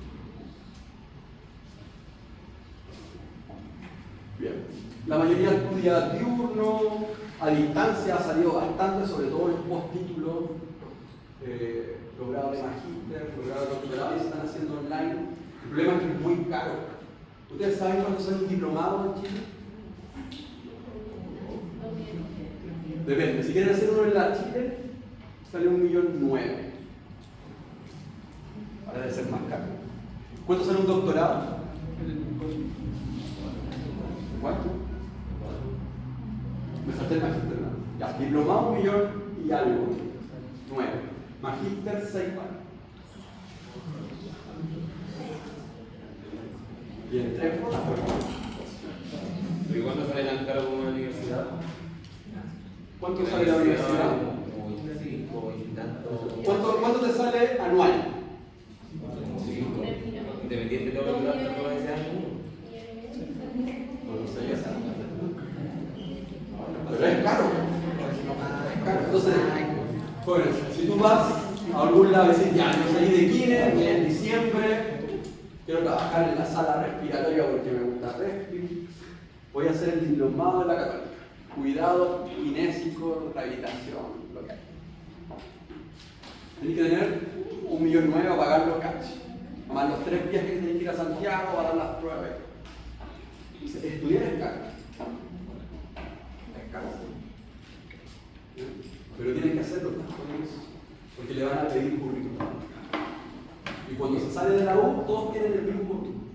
Bien. La mayoría estudia diurno, a distancia ha salido bastante, sobre todo en los postítulos. los grados de magíster, los grados de doctorado, y se están haciendo online. El problema es que es muy caro. ¿Ustedes saben cuánto sale un diplomado en Chile? Depende. Si quieren hacer uno en la Chile, sale 1,9 millones. Ahora debe ser más caro. ¿Cuánto sale un doctorado? ¿Cuánto? Me salté el magíster, ¿no? Ya, diplomado 1 millón y algo. 9. Magíster 6 palos. Y en 3 por la ¿Pero cuándo sale tan caro como una universidad? ¿Cuánto sale la universidad? Como 5 y tanto. ¿Cuánto te sale anual? Independiente de todo lo que gasta todo ese año. No sé, ya sabes. Pero es caro. Es caro. Entonces, bueno, si tú vas a algún lado y dices, ya, yo salí de Kine, voy en diciembre, quiero trabajar en la sala respiratoria porque me gusta respirar, voy a hacer el diplomado de la Católica. Cuidado kinésico, rehabilitación, lo que hay. Tienes que tener 1,9 millones para pagar los cash. Más los 3 viajes que tienes que ir a Santiago para dar las pruebas. Estudiar es caro. Es caro. Pero tienen que hacerlo porque le van a pedir currículum. Y cuando se sale de la U, todos tienen el mismo currículum.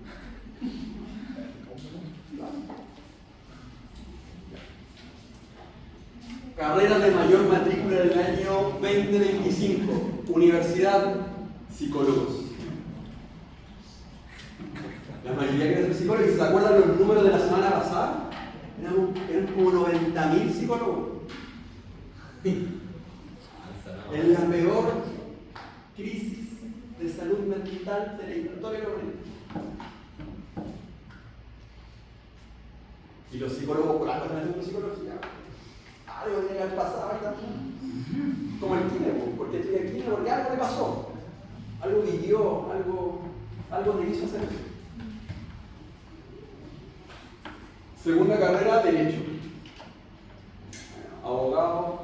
Carrera de mayor matrícula del año 2025. Universidad, psicólogos. La mayoría quiere ser psicólogos. ¿Se acuerdan los números de la semana pasada? Eran como 90.000 psicólogos. En la peor crisis de salud mental de la historia de la humanidad. Y los psicólogos por algo están haciendo psicología. Algo tiene que haber pasado, ¿verdad? Como el Kine, porque estoy aquí, porque algo le pasó. Algo vivió, algo le hizo hacer. Segunda carrera, Derecho. Abogado,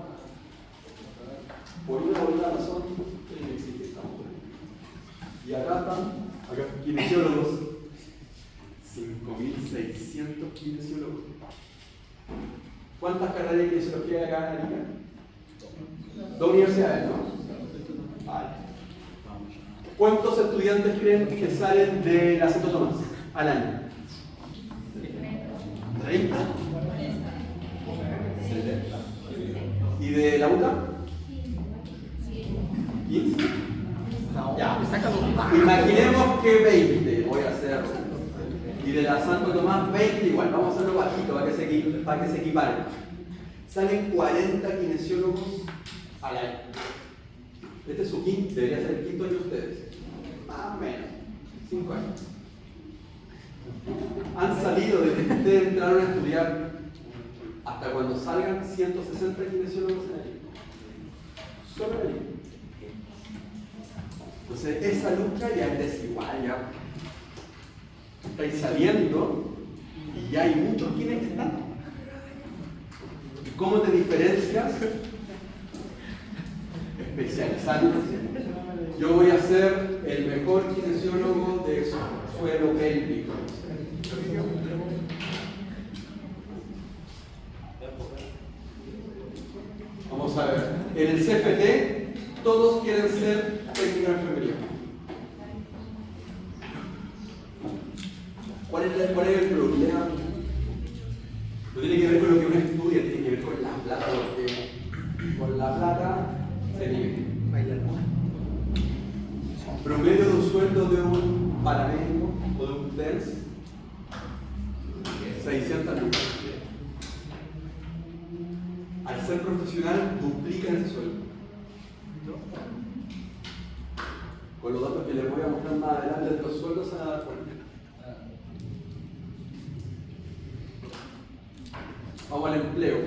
por una u otra razón, tiene que existir esta mujer. Y acá están, kinesiólogos. 5.600 kinesiólogos. ¿Cuántas carreras de kinesiología hay acá en Arica? 2 universidades, ¿no? Vale. ¿Cuántos estudiantes creen que salen de la Santo Tomás al año? 30. 70. ¿Y de la UCA? 15. Ya, imaginemos que 20 voy a hacer. Y de la Santo Tomás 20 igual, vamos a hacerlo bajito para que se equiparen. Salen 40 kinesiólogos al año. Este es su quinto, debería ser el quinto año de ustedes. Más o menos, 5 años. Han salido desde que ustedes entraron a estudiar hasta cuando salgan 160 kinesiólogos en el año. Solo en el año. Entonces, esa lucha ya es desigual, ya. Estáis saliendo y ya hay muchos quienes están. ¿Y cómo te diferencias? Especializándote. Yo voy a ser el mejor kinesiólogo de suelo pélvico. Vamos a ver. En el CFT, todos quieren ser técnicos de enfermería. ¿Cuál es el problema? No tiene que ver con lo que uno estudia, tiene que ver con la plata, porque con la plata se vive. Promedio de un sueldo de un paramédico o de un TENS, 600 lucas. Al ser profesional, duplican ese sueldo. Con los datos que les voy a mostrar más adelante de los sueldos se van a dar cuenta. Vamos al empleo.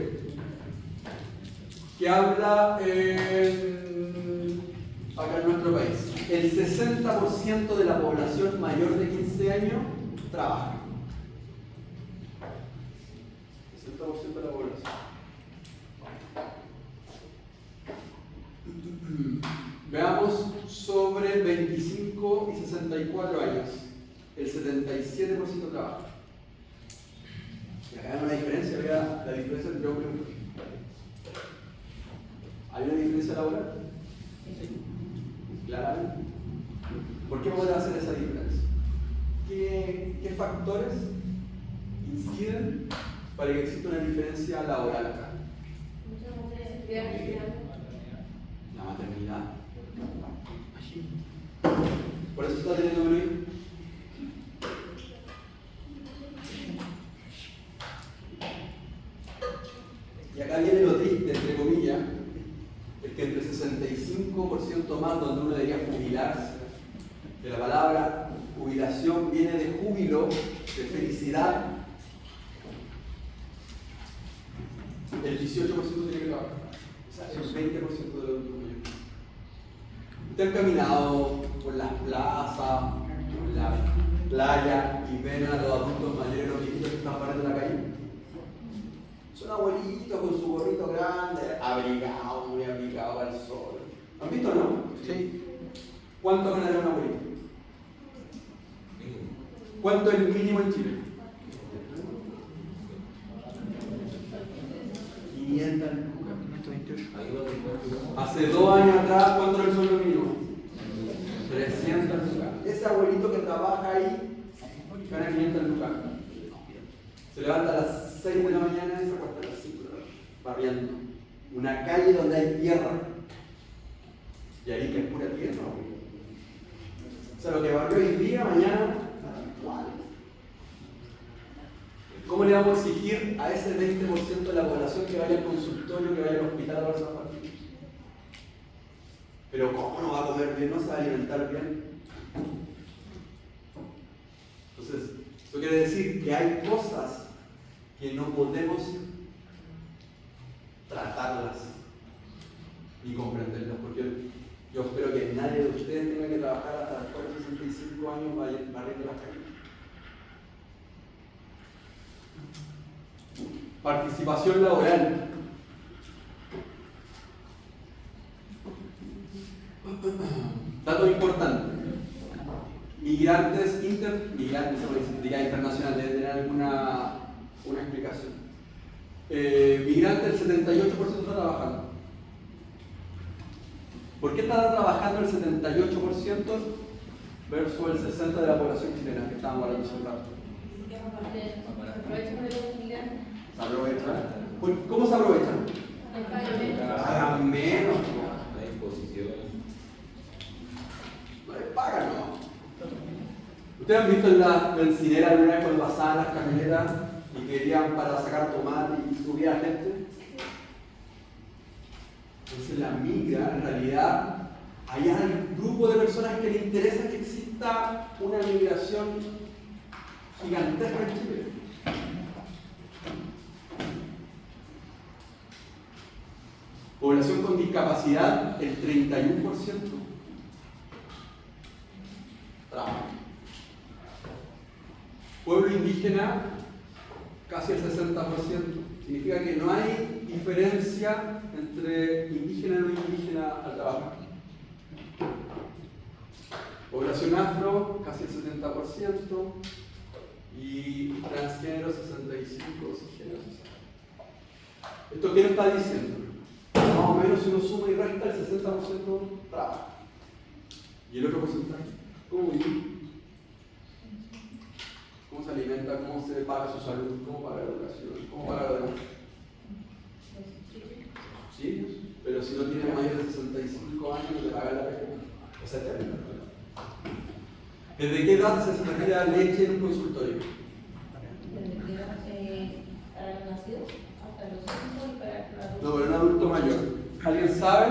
Que habla acá en nuestro país. El 60% de la población mayor de 15 años trabaja. 60% de la población. Veamos sobre 25 y 64 años. El 77% trabaja. Y acá hay una diferencia, vea la diferencia entre hombre y mujer. ¿Hay una diferencia laboral? Claramente. ¿Por qué podrá hacer esa diferencia? ¿Qué factores inciden para que exista una diferencia laboral acá? Muchas mujeres estudian. La maternidad. Por eso está teniendo un hijo. Y acá viene lo triste, entre comillas, es que entre 65% más donde uno debería jubilarse, de la palabra jubilación viene de júbilo, de felicidad, el 18% tiene que trabajar. O sea, el 20% de los adultos mayores. Ustedes han caminado por las plazas, por la playa y ven a los adultos mayores, los viejitos que están parados en la calle. Son abuelitos con su gorrito grande, abrigados, muy abrigados al sol. ¿Han visto o no? Sí. ¿Cuánto ganará un abuelito? ¿Cuánto es el mínimo en Chile? 500 lucas. 128. Hace 2 años atrás, ¿cuánto era el sueldo mínimo? 300 lucas. Ese abuelito que trabaja ahí gana 500 lucas. Se levanta a las 6 de la mañana y se acuesta a las 5 de la tarde, barriendo. Una calle donde hay tierra. Y ahí que es pura tierra. O sea, lo que barrió hoy día, mañana, igual. ¿Cómo le vamos a exigir a ese 20% de la población que vaya al consultorio, que vaya al hospital a darse la partida? Pero ¿cómo no va a comer bien? ¿No se va a alimentar bien? Entonces, eso quiere decir que hay cosas que no podemos tratarlas ni comprenderlas, porque yo espero que nadie de ustedes tenga que trabajar hasta los 65 años barriendo las calles. Participación laboral. Dato importante. Migrantes, migrantes internacionales, debe tener alguna explicación. Migrantes, el 78% está trabajando. ¿Por qué está trabajando el 78% versus el 60% de la población chilena que estábamos hablando hace un rato? ¿Se aprovechan? ¿Cómo se aprovechan? Pagan menos. La imposición. No les pagan, no. ¿Ustedes han visto en la bencinera alguna vez cuando pasaban las camionetas y querían para sacar tomate y subir a gente? Entonces la migra, en realidad, hay un grupo de personas que les interesa que exista una migración gigantesca en Chile. Población con discapacidad, el 31%. Trabaja. Pueblo indígena, casi el 60%. Significa que no hay diferencia entre indígena y no indígena al trabajar. Población afro, casi el 70%. Y transgénero, 65%, cisgénero, 60%. ¿Esto qué nos está diciendo? Más o menos si uno suma y resta, el 60% trabaja. ¿Y el otro porcentaje? ¿Cómo vive? ¿Cómo se alimenta? ¿Cómo se paga su salud? ¿Cómo paga la educación? ¿Cómo paga la demás? ¿Sí? Pero si no tiene mayor de 65 años, no le paga la pena. O sea, termina. ¿Desde qué edad se retira leche en un consultorio? Para los nacidos, hasta los 5 y para los adultos. No, pero un adulto mayor. ¿Alguien sabe?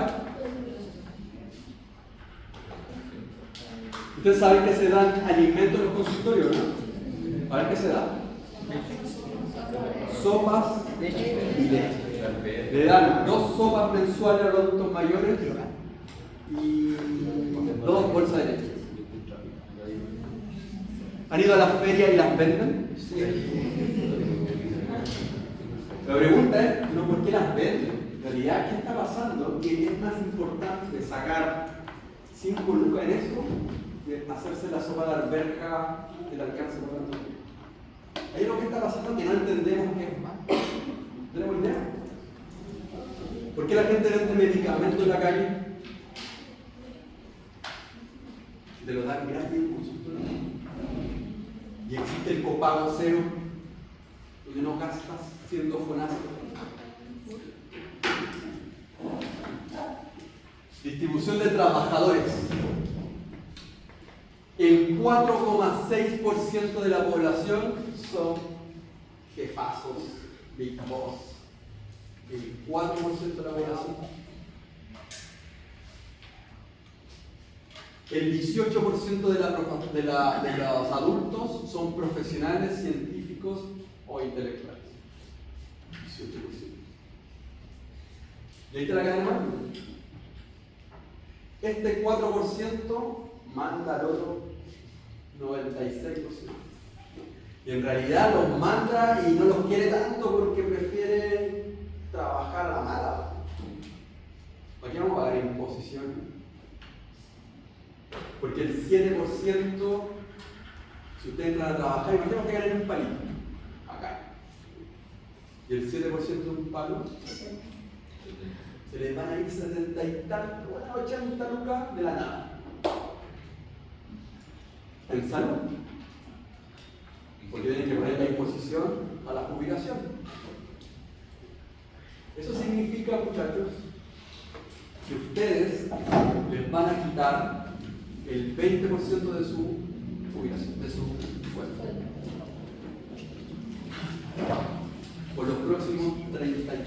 Ustedes saben que se dan alimentos en los consultorios, ¿no? A ver qué se da. Sopas y leche. Le dan 2 sopas mensuales a los adultos mayores y 2 bolsas de leche. ¿Han ido a las ferias y las venden? Sí. La pregunta es, no, ¿por qué las venden? En realidad, ¿qué está pasando? Que es más importante sacar 5 lucas en eso que hacerse la sopa de alberca del alcance por tanto tiempo. Ahí lo que está pasando es que no entendemos qué es más. ¿No tenemos idea? ¿Por qué la gente vende medicamentos en la calle? Te lo dan gratis en consultorio. Y existe el copago cero, donde no gastas siendo FONASA. Distribución de trabajadores. El 4,6% de la población son jefazos, big boss. El 4% de la población. El 18% de los adultos son profesionales, científicos o intelectuales. 18%. ¿Y ahí está la cadena manda? Este 4% manda al otro 96%. Y en realidad los manda y no los quiere tanto porque prefiere trabajar a la mala. ¿Para qué vamos a pagar imposiciones? Porque el 7%, si ustedes entran a trabajar, imaginemos que ganen un palito, acá. Y el 7% de un palo, se les van a ir 70 y tanto, 80 lucas de la nada. ¿Pensaron? Porque tienen que poner la imposición a la jubilación. Eso significa, muchachos, que ustedes les van a quitar el 20% de su jubilación, de su sueldo, por los próximos 30 años.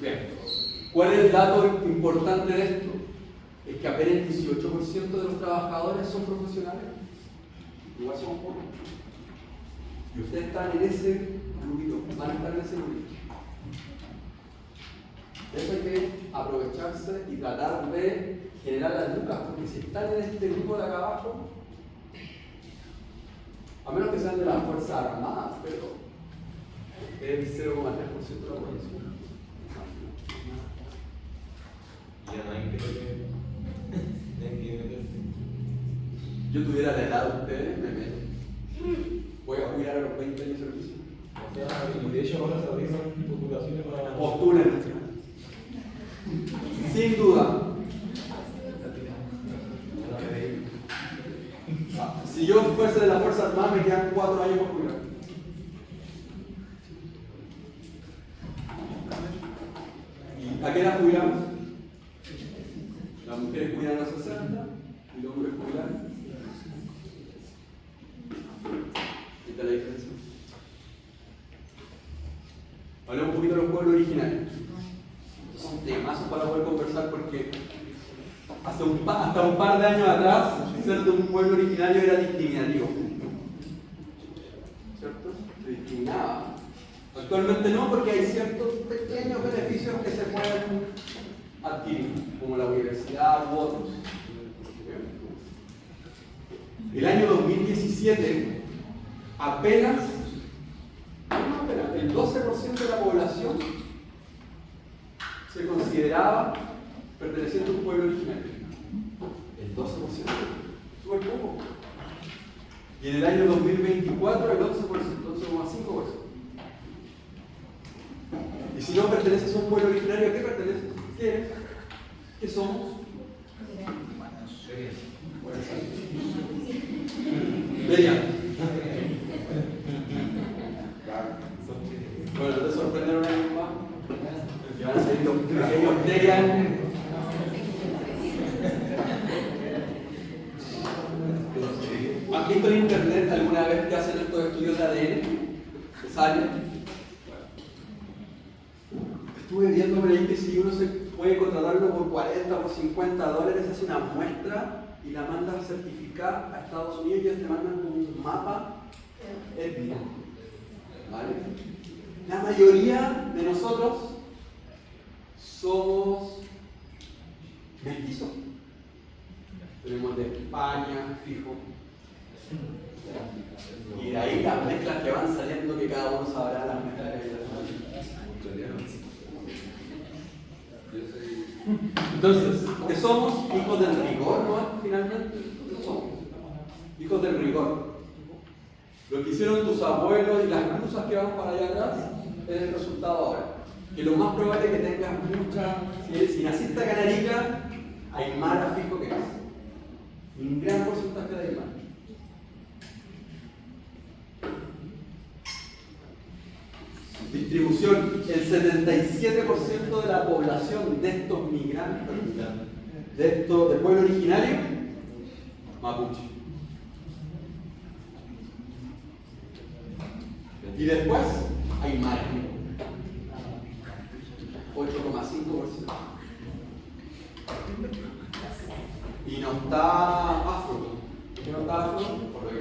Bien, ¿cuál es el dato importante de esto? Es que apenas el 18% de los trabajadores son profesionales. Igual son pocos. Y ustedes están en ese grupito, van a estar en ese grupito. Eso hay que aprovecharse y tratar de generar las lucas, porque si están en este grupo de acá abajo, a menos que sean de las Fuerzas Armadas, pero es el 0,3% de la población. Ya no hay que Yo tuviera la edad de ustedes, me meto. Voy a jubilar a los 20 años de servicio. Y de hecho ahora se abrieron postulaciones para... Postulen. Sin duda. Si yo fuese de la Fuerza Armada, me quedan 4 años por jubilar. ¿Y a qué edad jubilamos? Las mujeres jubilan a los 60 y los hombres jubilan. ¿Esta es la diferencia? Hablemos un poquito de los pueblos originarios. Son temas para poder conversar porque hasta un par de años atrás ser de un pueblo originario era discriminativo. ¿Cierto? Se discriminaba. Actualmente no, porque hay ciertos pequeños beneficios que se pueden adquirir, como la universidad u otros. El año 2017, apenas el 12% de la población se consideraba perteneciente a un pueblo originario. El 12%, súper poco. Y en el año 2024 el 11%, 11,5%. Y si no perteneces a un pueblo originario, ¿a qué perteneces? ¿Qué eres? ¿Qué somos? Vean. Bueno, ¿no te sorprendieron ahí más? Que van a salir los pequeños Dejan. ¿Han visto en internet alguna vez que hacen estos estudios de ADN? ¿Que salen? Estuve viendo por ahí que si uno se puede contratarlo por 40 o por $50, hace una muestra y la manda a certificar a Estados Unidos y ellos te mandan con un mapa étnico. ¿Vale? La mayoría de nosotros somos mestizos. Tenemos de España, fijo. Y de ahí las mezclas que van saliendo, que cada uno sabrá las mezclas que hay. Entonces, ¿qué somos? Hijos del rigor, ¿no? Finalmente, ¿qué somos? Hijos del rigor. Lo que hicieron tus abuelos y las cruzas que van para allá atrás es el resultado ahora. Que lo más probable es que tengas mucha. Si naciste acá en Arica, Aymara fijo que es. Un gran porcentaje de Aymara. Distribución: el 77% de la población de estos migrantes, del pueblo originario, mapuche. Y después, Aymara, 8,5%. Y no está afro. ¿Por qué no está afro? Por lo que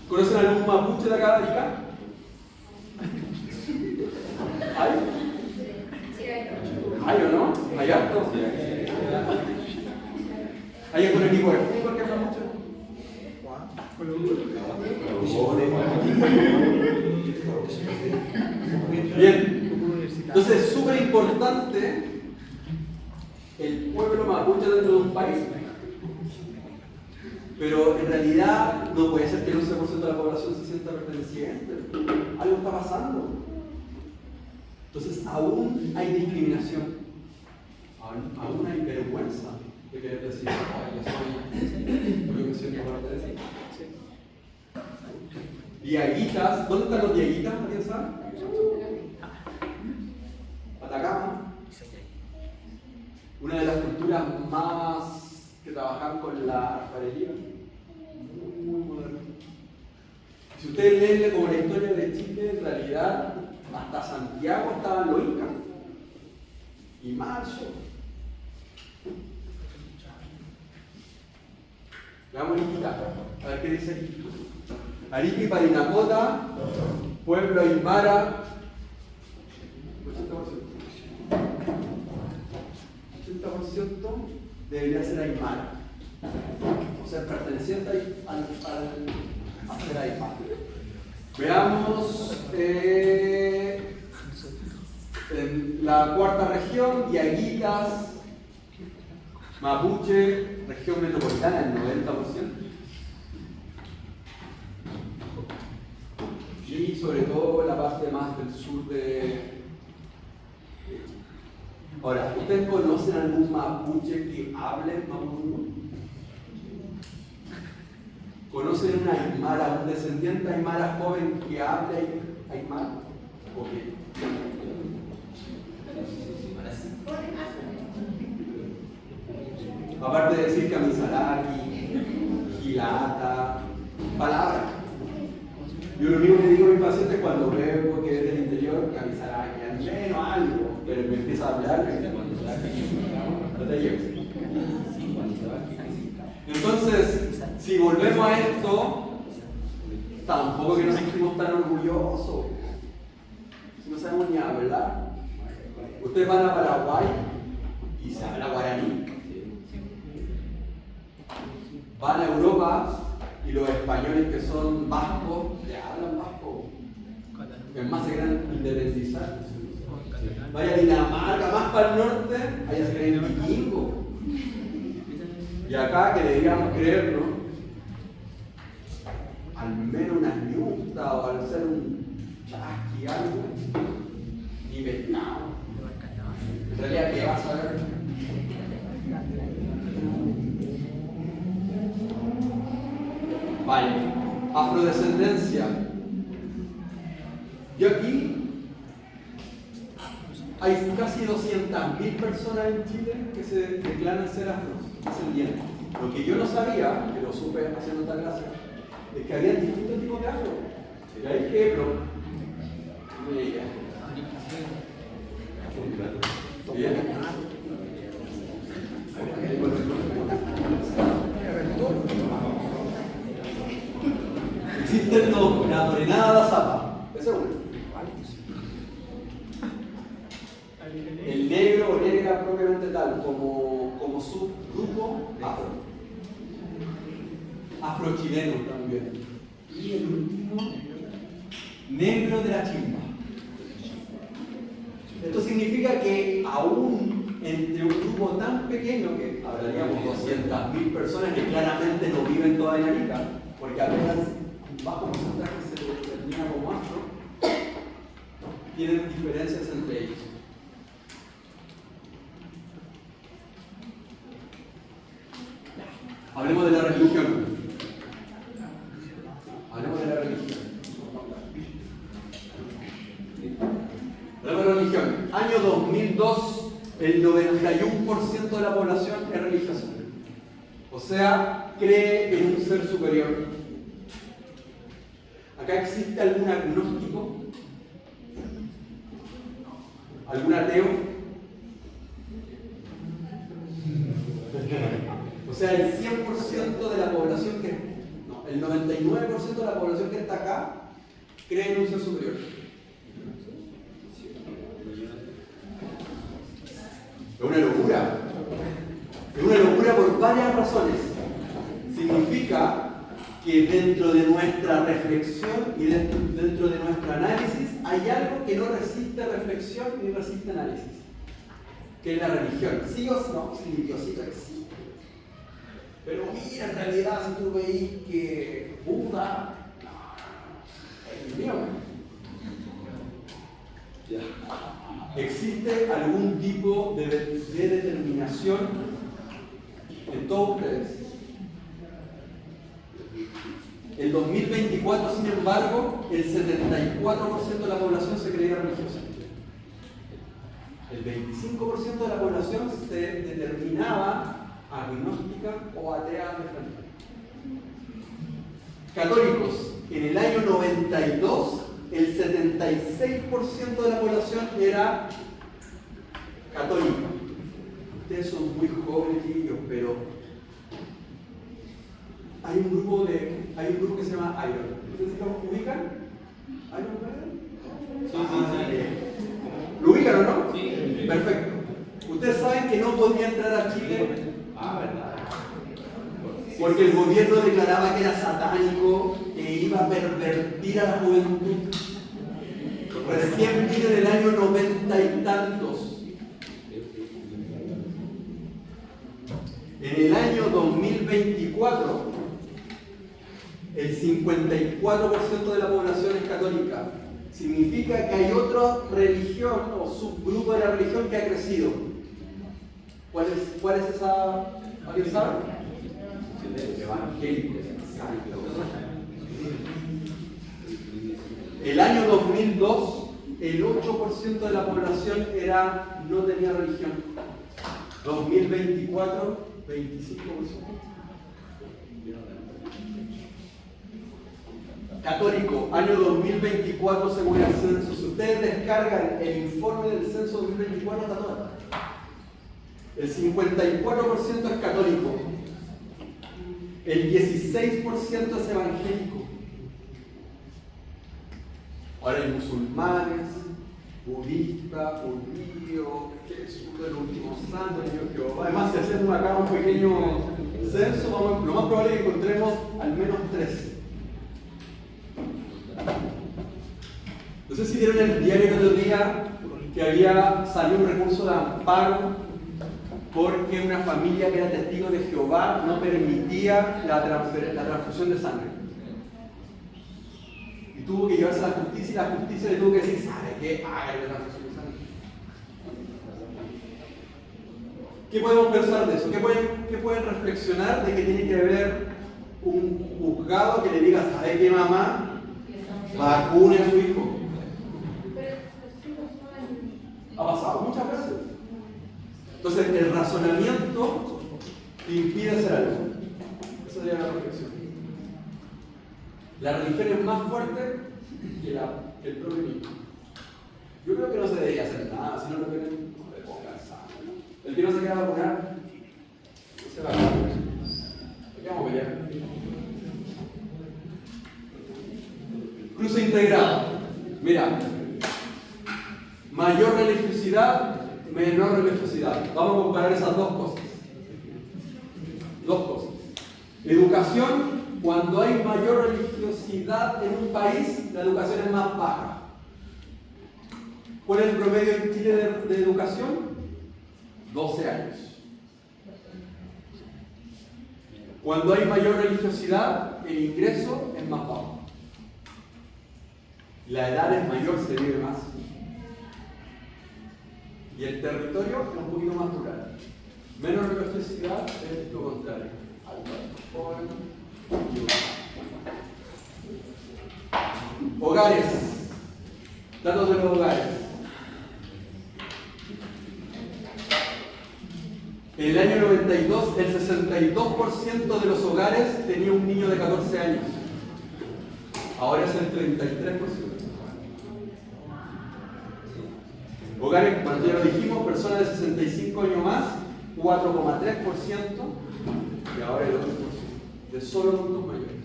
¿conocen algún mapuche de acá de Arica? ¿Hay? Sí, hay. ¿Hay o no? ¿Hay harto? ¿Hay algún equipo de fútbol que es mapuche? Bien. Entonces es súper importante el pueblo mapuche dentro de un país. Pero en realidad no puede ser que el 11% de la población se sienta perteneciente. Algo está pasando. Entonces aún hay discriminación. Aún hay vergüenza de querer decir, yo me siento parte de eso. Diaguitas, ¿dónde están los diaguitas? ¿Alguien sabe? Atacama. Una de las culturas más que trabajan con la alfarería. Muy moderno. Si ustedes leen como la historia de Chile, en realidad hasta Santiago estaban los incas. Y marzo. Veamos Ariquita. A ver qué dice aquí. Arica y Parinacota, pueblo aymara, 80% debería ser aymara. O sea, perteneciente a ser aymara. Veamos en la cuarta región, diaguitas, mapuche, región metropolitana, el 90%. Y sobre todo la parte más del sur de... Ahora, ¿ustedes conocen algún mapuche que hable mapuche? ¿Conocen una aymara, un descendiente aymara joven que hable aymara? ¿O qué? Aparte de decir camisaraki, gilata, palabras. Yo lo único que digo a mis pacientes cuando veo que es del interior, camisaraki, al menos algo, pero me empieza a hablar, no te lleves. Entonces, si volvemos a esto, tampoco que nos sentimos tan orgullosos. Si no sabemos ni hablar. Ustedes van a Paraguay y se habla guaraní. Van a Europa y los españoles que son vascos, le hablan vasco. Es más, se quieren independizar. Vaya a Dinamarca, más para el norte, allá se creen vikingos. Y acá, que deberíamos creerlo, al menos una ñusta o al ser un chasqui, algo, ni pescado. En realidad, ¿qué vas a ver? Vale, afrodescendencia. Y aquí hay casi 200.000 personas en Chile que se declaran ser afrodescendientes. Lo que yo no sabía, que lo supe haciendo esta clase, es que había distintos tipos de afro. Y hay ejemplo. Bien. Existen la morenada de la zapa, ese es uno. El negro o negra propiamente tal, como como subgrupo afro. Afrochileno también. Y el último, negro de la chimba. Esto significa que aún entre un grupo tan pequeño, que hablaríamos 200.000 personas que claramente no viven toda en Arica, porque apenas un bajo porcentaje se determina como afro, tienen diferencias entre ellos. Hablemos de la religión. Hablemos de la religión. Hablemos de la religión. Año 2002, el 91% de la población es religiosa. O sea, cree en un ser superior. ¿Acá existe algún agnóstico? ¿Algún ateo? O sea, el 100% de la población el 99% de la población que está acá cree en un ser superior. Es una locura. Es una locura por varias razones. Significa que dentro de nuestra reflexión y dentro de nuestro análisis hay algo que no resiste reflexión ni resiste análisis, que es la religión. Sí o no, sí, Diosito existe. Pero mira, en realidad, si tú veis que Buda, es mío. ¿Existe algún tipo de determinación en todos ustedes? En 2024, sin embargo, el 74% de la población se creía religiosa. El 25% de la población se determinaba agnóstica o atea de frente. Católicos, en el año 92, el 76% de la población era católica. Ustedes son muy jóvenes, chiquillos, pero hay un grupo que se llama Iron. ¿Ustedes lo ubican? ¿Iron Maiden? Sí. ¿Lo ubican o no? Sí. Perfecto. Ustedes saben que no podía entrar a Chile. ¿Verdad? Porque el gobierno declaraba que era satánico e iba a pervertir a la juventud. Recién vino en el año 90 y tantos. En el año 2024, el 54% de la población es católica. Significa que hay otra religión o subgrupo de la religión que ha crecido. ¿Cuál es esa? ¿Alguien sabe? Evangélicos. El año 2002, el 8% de la población no tenía religión. 2024, 25%. Católico, año 2024 según el censo. Si ustedes descargan el informe del censo 2024, está todo. El 54% es católico. El 16% es evangélico. Ahora hay musulmanes, budistas, judíos, Jesús del último santo, Jehová. Además, si hacemos acá un pequeño censo, lo más probable es que encontremos al menos 3. No sé si vieron el diario el otro día que había salido un recurso de amparo porque una familia que era testigo de Jehová no permitía la transfusión de sangre. Y tuvo que llevarse a la justicia y la justicia le tuvo que decir, ¿sabe qué? Hágale la transfusión de sangre. ¿Qué podemos pensar de eso? ¿Qué pueden reflexionar de que tiene que haber un juzgado que le diga, ¿sabe qué, mamá? Vacune a su hijo. Ha pasado muchas veces. Entonces, el razonamiento te impide hacer algo. Esa sería la reflexión. La religión es más fuerte que el propio niño. Yo creo que no se debería hacer nada, si no lo quieren, no le pongan sangre. El que no se quiera vacunar, no se va a vacunar. ¿Por qué vamos a pelear? Cruce integrado. Mira, mayor religiosidad, menor religiosidad. Vamos a comparar esas dos cosas. Educación, cuando hay mayor religiosidad en un país, la educación es más baja. ¿Cuál es el promedio en Chile de educación? 12 años. Cuando hay mayor religiosidad, el ingreso es más bajo. La edad es mayor, se vive más. Y el territorio es un poquito más rural. Menos religiosidad es lo contrario. Hogares. Datos de los hogares. En el año 92, el 62% de los hogares tenía un niño de 14 años. Ahora es el 33%. Hogares, bueno, ya lo dijimos, personas de 65 años más, 4,3%, y ahora el 8%, de solo adultos mayores.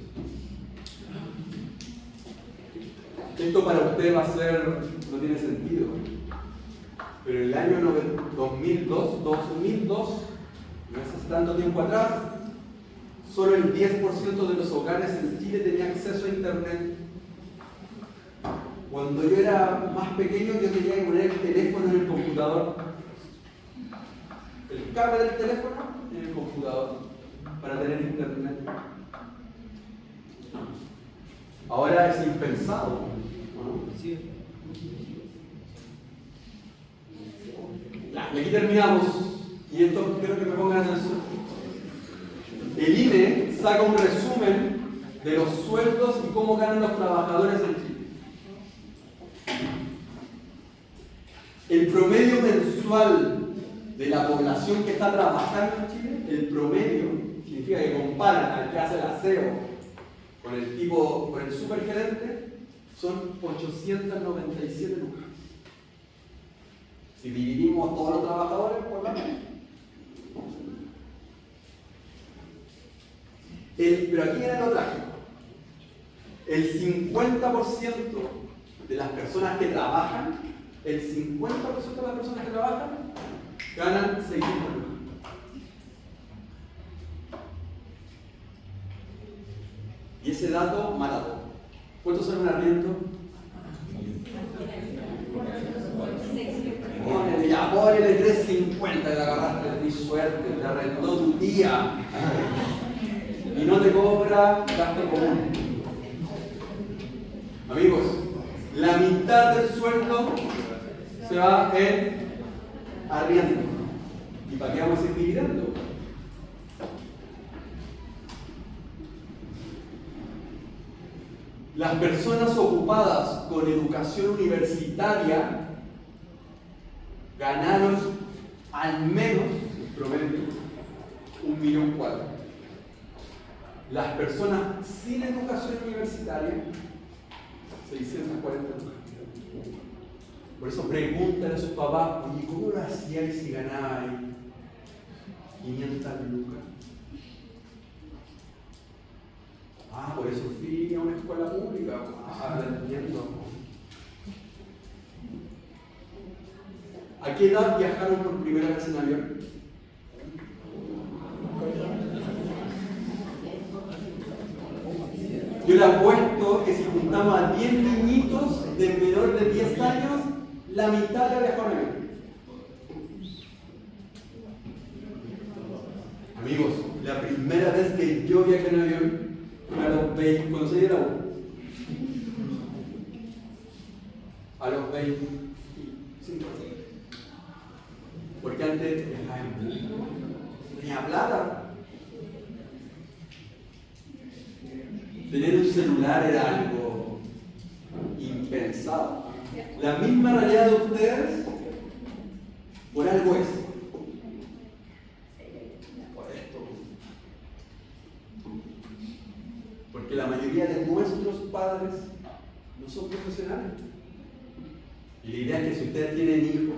Esto para usted va a ser, no tiene sentido, pero en el año 2002, no hace tanto tiempo atrás, solo el 10% de los hogares en Chile tenía acceso a internet. Cuando yo era más pequeño, yo tenía que poner el teléfono en el computador. El cable del teléfono en el computador para tener internet. Ahora es impensado, ¿no? Sí. Y aquí terminamos. Y esto quiero que me pongan atención. El INE saca un resumen de los sueldos y cómo ganan los trabajadores en Chile. El promedio mensual de la población que está trabajando en Chile, el promedio, significa que comparan al que hace el aseo con el supergerente, son 897 lucas. Si dividimos a todos los trabajadores por la media. Pero aquí viene lo trágico. El 50% de las personas que trabajan, el 50% de las personas que trabajan ganan 600 lucas. Y ese dato mata todo. ¿Cuánto sale un arriendo? Ponele 350 y la agarraste, de suerte, te arrendó tu día. Y no te cobra gasto común. Amigos, la mitad del sueldo se va en arriendo. ¿Y para qué vamos a ir dividiendo? Las personas ocupadas con educación universitaria ganaron al menos, en promedio, 1,4 millones. Las personas sin educación universitaria, 640 lucas. Por eso preguntan a sus papás, oye, ¿cómo lo hacíais si ganabais 500 lucas? Ah, por eso fui a una escuela pública. Ah, lo entiendo. ¿A qué edad viajaron por primera vez en avión? Yo le apuesto que si juntamos a 10 niñitos de menor de 10 años, la mitad ya viajó en avión. Amigos, la primera vez que yo viajé en avión, a los 20, cuando se diera a los 25. Porque antes no tenía plata. Tener un celular era algo impensado. La misma realidad de ustedes, por algo es. Por esto. Porque la mayoría de nuestros padres no son profesionales. Y la idea es que si ustedes tienen hijos,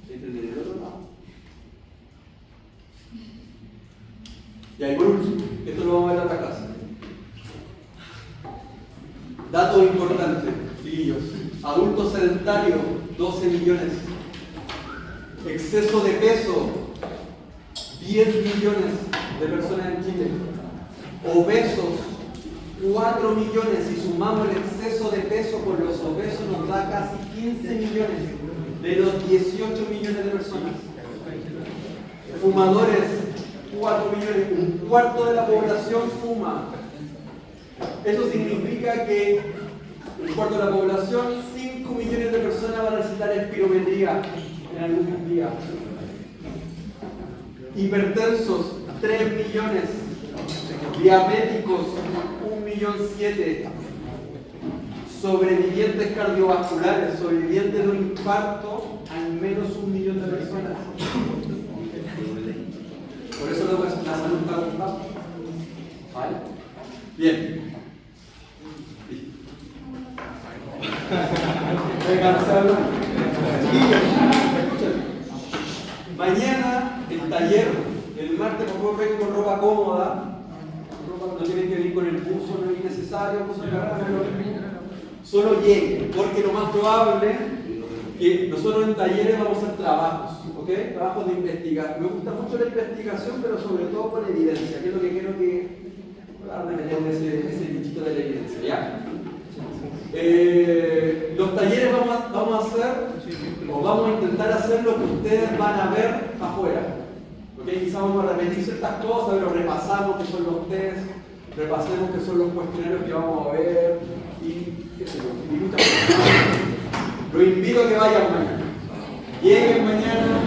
entren del otro lado. Y ahí por último, esto lo vamos a ver en otra clase. Datos importantes, chiquillos. Adultos sedentarios, 12 millones. Exceso de peso, 10 millones. de personas en Chile. Obesos, 4 millones. Si sumamos el exceso de peso por los obesos, nos da casi 15 millones de los 18 millones de personas. Fumadores, 4 millones. Un cuarto de la población fuma. Eso significa que un cuarto de la población, 5 millones de personas van a necesitar espirometría en algún día. Hipertensos, 3 millones. Diabéticos, 1,7 millones. Sobrevivientes cardiovasculares, sobrevivientes de un infarto, al menos 1 millón de personas. Por eso la salud está aumentando. ¿Vale? Bien. Mañana el taller, el martes por favor ven con ropa cómoda, no tienen que venir con el buzo, no es innecesario, solo lleguen, porque lo más probable que nosotros en talleres vamos a hacer trabajos, ¿ok? Trabajos de investigación. Me gusta mucho la investigación, pero sobre todo con evidencia, que es lo que quiero que meter ese bichito de la evidencia, ¿ya? Los talleres vamos a hacer, o vamos a intentar hacer lo que ustedes van a ver afuera. ¿Okay? Quizás vamos a repetir ciertas cosas, pero repasamos qué son los tests, repasemos qué son los cuestionarios que vamos a ver y qué sé yo, y muchas cosas. Los invito a que vayan mañana. Lleguen mañana,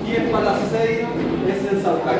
10 para las 6, es en Saucay.